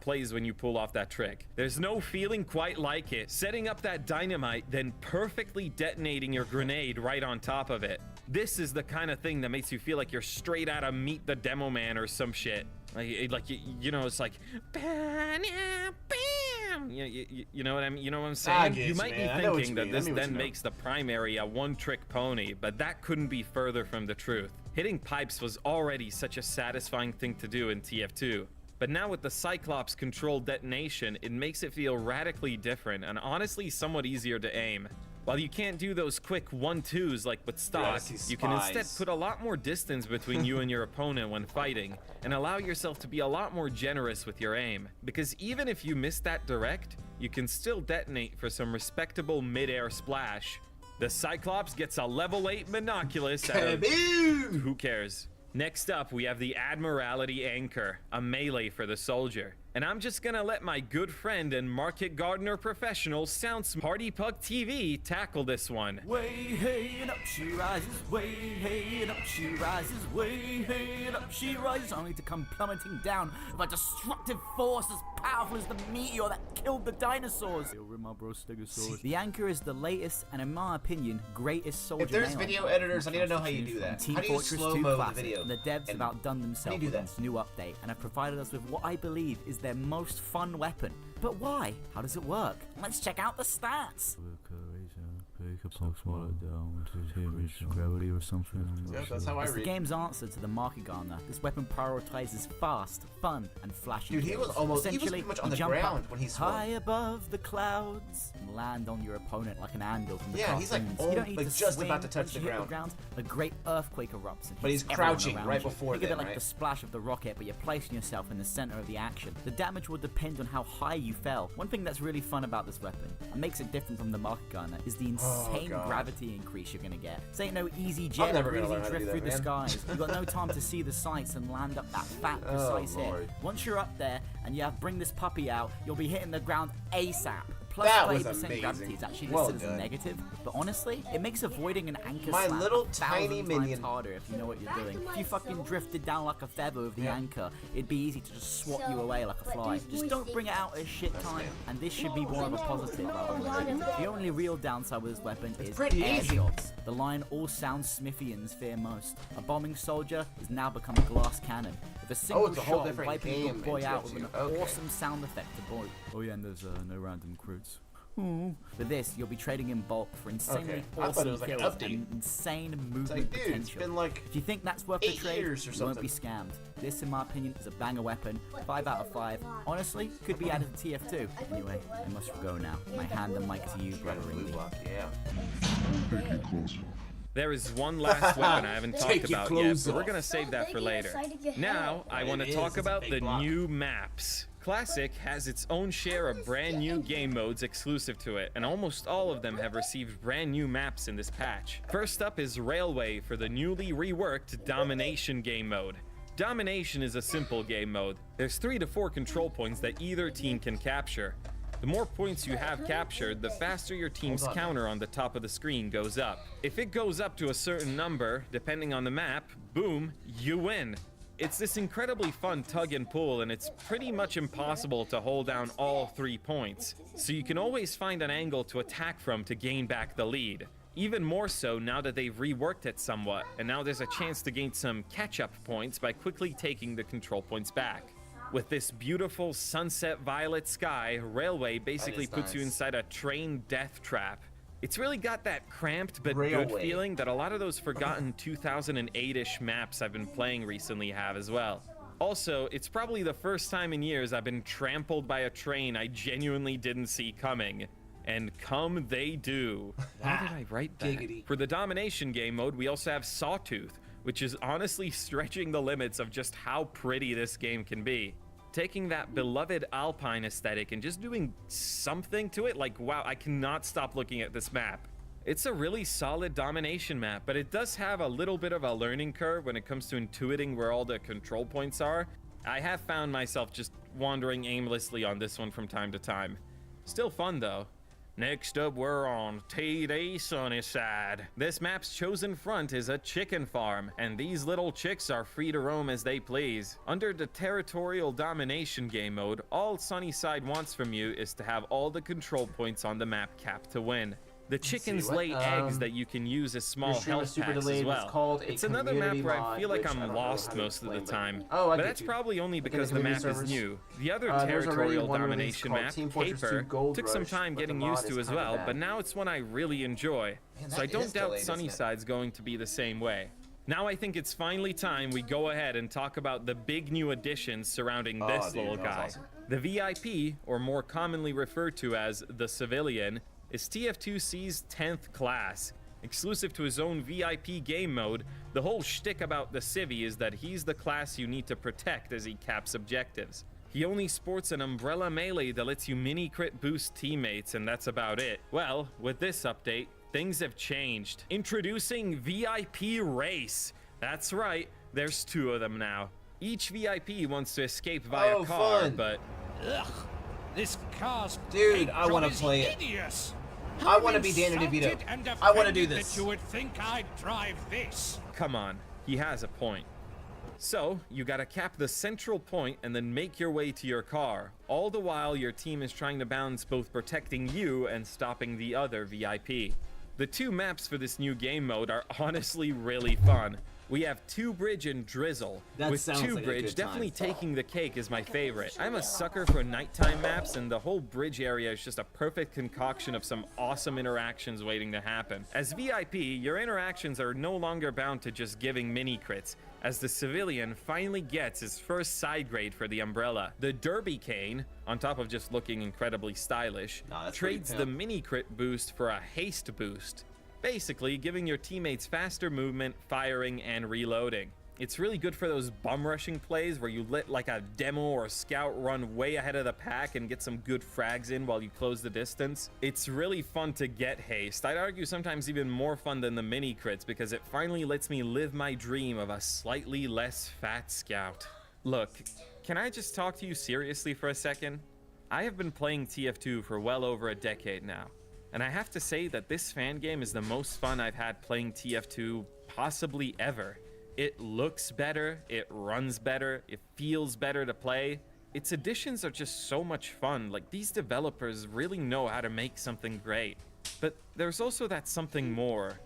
plays when you pull off that trick. There's no feeling quite like it. Setting up that dynamite, then perfectly detonating your grenade right on top of it. This is the kind of thing that makes you feel like you're straight out of Meet the Demo Man or some shit. Like you know, it's like, bam, bam. You know what I mean? You know what I'm saying? get You you, might man. I be know what thinking you that mean. I this mean what then you know. makes the primary a one-trick pony, but that couldn't be further from the truth. Hitting pipes was already such a satisfying thing to do in TF2. But now with the Cyclops controlled detonation, it makes it feel radically different and honestly somewhat easier to aim. While you can't do those quick 1-2s like with stock, you can instead put a lot more distance between you and your opponent when fighting, and allow yourself to be a lot more generous with your aim. Because even if you miss that direct, you can still detonate for some respectable mid-air splash. The Cyclops gets a level 8 Monoculus out of... Who cares? Next up, we have the Admiralty Anchor, a melee for the soldier. And I'm just gonna let my good friend and market gardener professional Party Puck TV tackle this one. Way hey and up she rises, way hey and up she rises, way hey and up she rises, only to come plummeting down with a destructive force as powerful as the meteor that killed the dinosaurs. The Anchor is the latest and, in my opinion, greatest soldier. If there's melee video weapon editors, I need to know how you do that. Team How do you Fortress 2 slow-mo the Classic. video? The devs have outdone themselves do with that? this new update and have provided us with what I believe is their most fun weapon. But why? How does it work? Let's check out the stats. Gravity or something. Yeah, that's how I As the read. game's answer to the market gardener, this weapon prioritizes fast, fun, and flashy Dude, he kills. was almost- he was Essentially, pretty much on you the jump ground up when he swung. high above the clouds and land on your opponent like an anvil from the Yeah, he's like cartoons. You don't need like to just swing. about to touch Once the you hit ground. A great earthquake erupts and But hits he's everyone crouching around right you. before Think of them, it like right? the splash of the rocket, but you're placing yourself in the center of the action. The damage will depend on how high you fell. One thing that's really fun about this weapon, and makes it different from the market gardener, is the insane God. gravity increase you're gonna get. This ain't no easy jet never or gonna easy learn how to drift do through that, the man. skies. You've got no time to see the sights and land up that fat, Oh, precise hit. Lord. Once you're up there and you have bring this puppy out, you'll be hitting the ground ASAP. Plus That was 30% amazing. gravity is actually Well listed as a done. negative, but honestly, it makes avoiding an anchor My slam little 1,000 tiny times minion. harder if you know what you're doing. If you fucking drifted down like a feather with the anchor, it'd be easy to just swat you away like a fly. Just don't bring it out at shit time, and this should be more of a positive rather than a negative. The only real downside with this weapon is pretty air easy. shots. The line all sound Smithians fear most. A bombing soldier has now become a glass cannon. With a single it's a whole shot different wiping your game boy out with into an it, too. awesome sound effect to boy. Oh yeah, and there's no random recruits. For this, you'll be trading in bulk for insanely Okay. I thought it awesome was like an kills update. and insane movement like, dude, it's potential. been like if you think that's worth the 8 trade, years or you won't be something. scammed. This, in my opinion, is a banger weapon. 5 out of 5. Honestly, could be added to TF2. Anyway, I must go now. My hand and mic to you, brother Rindy. There is one last weapon I haven't Take talked your about yet, clothes but we're off. gonna save that for later. Now, I want to is, talk it's a about big the block. new maps. Classic has its own share of brand new game modes exclusive to it, and almost all of them have received brand new maps in this patch. First up is Railway for the newly reworked Domination game mode. Domination is a simple game mode. There's 3 to 4 control points that either team can capture. The more points you have captured, the faster your team's counter on the top of the screen goes up. If it goes up to a certain number, depending on the map, boom, you win. It's this incredibly fun tug and pull, and it's pretty much impossible to hold down all 3 points, so you can always find an angle to attack from to gain back the lead. Even more so now that they've reworked it somewhat, and now there's a chance to gain some catch-up points by quickly taking the control points back. With this beautiful sunset violet sky, Railway basically puts you nice. inside a train death trap. It's really got that cramped but good Railway. feeling that a lot of those forgotten 2008-ish maps I've been playing recently have as well. Also, it's probably the first time in years I've been trampled by a train I genuinely didn't see coming. And come they do. Why did I write that? Giggity. For the domination game mode, we also have Sawtooth, which is honestly stretching the limits of just how pretty this game can be. Taking that beloved Alpine aesthetic and just doing something to it, like, wow, I cannot stop looking at this map. It's a really solid domination map, but it does have a little bit of a learning curve when it comes to intuiting where all the control points are. I have found myself just wandering aimlessly on this one from time to time. Still fun though. Next up, we're on TD Sunnyside. This map's chosen front is a chicken farm, and these little chicks are free to roam as they please. Under the territorial domination game mode, all Sunnyside wants from you is to have all the control points on the map capped to win. The chickens lay eggs that you can use as small health packs as well. It's another map where I feel like I'm lost most of the time, but that's probably only because the map is new. The other territorial domination map, Caper, took some time getting used to as well, but now it's one I really enjoy, so I don't doubt Sunnyside's going to be the same way. Now I think it's finally time we go ahead and talk about the big new additions surrounding this little guy. Awesome. The VIP, or more commonly referred to as the Civilian, is TF2C's 10th class. Exclusive to his own VIP game mode, the whole shtick about the Civvy is that he's the class you need to protect as he caps objectives. He only sports an umbrella melee that lets you mini-crit boost teammates, and that's about it. Well, with this update, things have changed. Introducing VIP Race. That's right, there's 2 of them now. Each VIP wants to escape via car, but... Ugh, this car's I want to play it. hideous. I want to be Danny DeVito. I want to do this. That you would think I'd drive this. Come on, he has a point. So, you gotta cap the central point and then make your way to your car. All the while, your team is trying to balance both protecting you and stopping the other VIP. The 2 maps for this new game mode are honestly really fun. We have 2 Bridge and Drizzle, with 2 Bridge definitely taking the cake as my favorite. I'm a sucker for nighttime maps, and the whole bridge area is just a perfect concoction of some awesome interactions waiting to happen. As VIP, your interactions are no longer bound to just giving mini crits, as the Civilian finally gets his first side grade for the umbrella. The Derby Cane, on top of just looking incredibly stylish, trades the mini crit boost for a haste boost. Basically, giving your teammates faster movement, firing, and reloading. It's really good for those bum rushing plays where you let like a demo or a scout run way ahead of the pack and get some good frags in while you close the distance. It's really fun to get haste. I'd argue sometimes even more fun than the mini crits because it finally lets me live my dream of a slightly less fat scout. Look, can I just talk to you seriously for a second? I have been playing TF2 for well over a decade now. And I have to say that this fan game is the most fun I've had playing TF2 possibly ever. It looks better, it runs better, it feels better to play. Its additions are just so much fun. Like, these developers really know how to make something great. But there's also that something more.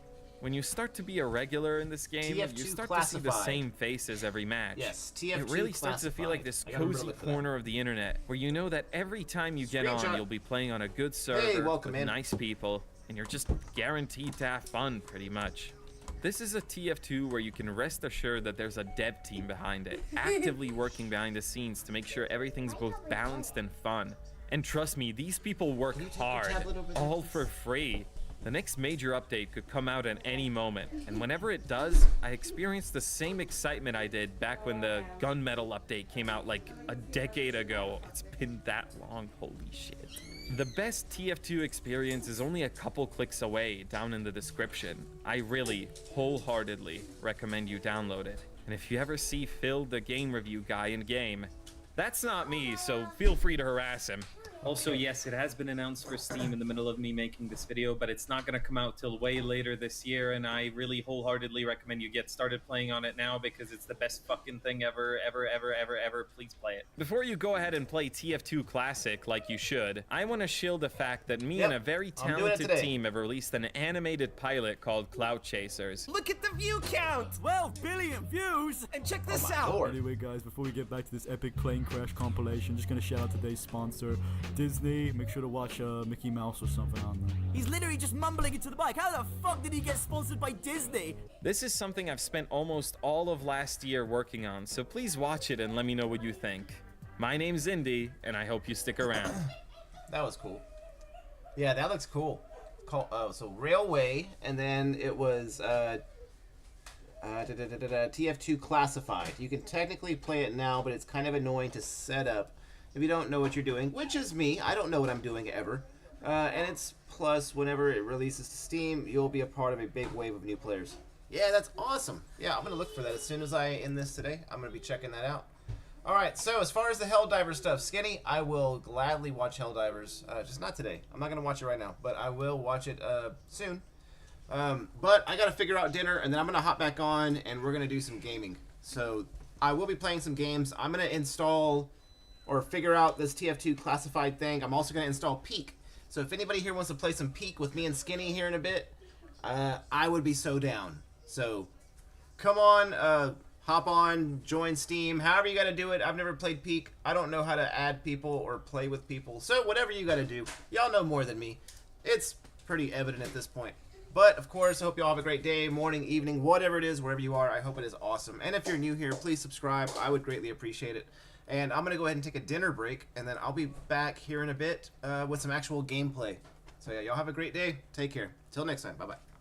When you start to be a regular in this game, you start to see the same faces every match. Yes, TF2 It really starts to feel like this cozy corner of the internet, where you know that every time you get on, you'll be playing on a good server with nice people, and you're just guaranteed to have fun, pretty much. This is a TF2 where you can rest assured that there's a dev team behind it, actively working behind the scenes to make sure everything's both balanced and fun. And trust me, these people work hard, all for free. The next major update could come out at any moment, and whenever it does, I experience the same excitement I did back when the Gunmetal update came out like a decade ago. It's been that long, holy shit. The best TF2 experience is only a couple clicks away down in the description. I really, wholeheartedly recommend you download it. And if you ever see Phil, the game review guy in game, that's not me, so feel free to harass him. Also, yes, it has been announced for Steam in the middle of me making this video, but it's not going to come out till way later this year, and I really wholeheartedly recommend you get started playing on it now because it's the best fucking thing ever, ever, ever, ever, ever. Please play it. Before you go ahead and play TF2 Classic like you should, I want to shield the fact that me and a very talented team have released an animated pilot called Cloud Chasers. Look at the view count! 12 billion views! And check this out! Anyway, guys, before we get back to this epic plane crash compilation, just gonna shout out today's sponsor, Disney. Make sure to watch Mickey Mouse or something on there. He's literally just mumbling into the mic. How the fuck did he get sponsored by Disney? This is something I've spent almost all of last year working on, so please watch it and let me know what you think. My name's Indy, and I hope you stick around. That was cool. Yeah, that looks cool. Oh, so Railway, and then it was TF2 Classified. You can technically play it now, but it's kind of annoying to set up if you don't know what you're doing, which is me. I don't know what I'm doing ever. And it's plus whenever it releases to Steam, you'll be a part of a big wave of new players. Yeah, that's awesome. Yeah, I'm going to look for that as soon as I end this today. I'm going to be checking that out. Alright, so as far as the Helldiver stuff, Skinny, I will gladly watch Helldivers. Just not today. I'm not going to watch it right now, but I will watch it soon. But I got to figure out dinner, and then I'm going to hop back on, and we're going to do some gaming. So I will be playing some games. I'm going to install or figure out this TF2 Classified thing. I'm also going to install Peak. So if anybody here wants to play some Peak with me and Skinny here in a bit, I would be so down. So come on, hop on, join Steam, however you got to do it. I've never played Peak. I don't know how to add people or play with people. So whatever you got to do, y'all know more than me. It's pretty evident at this point. But, of course, I hope y'all have a great day, morning, evening, whatever it is, wherever you are. I hope it is awesome. And if you're new here, please subscribe. I would greatly appreciate it. And I'm going to go ahead and take a dinner break, and then I'll be back here in a bit with some actual gameplay. So, yeah, y'all have a great day. Take care. Till next time. Bye-bye.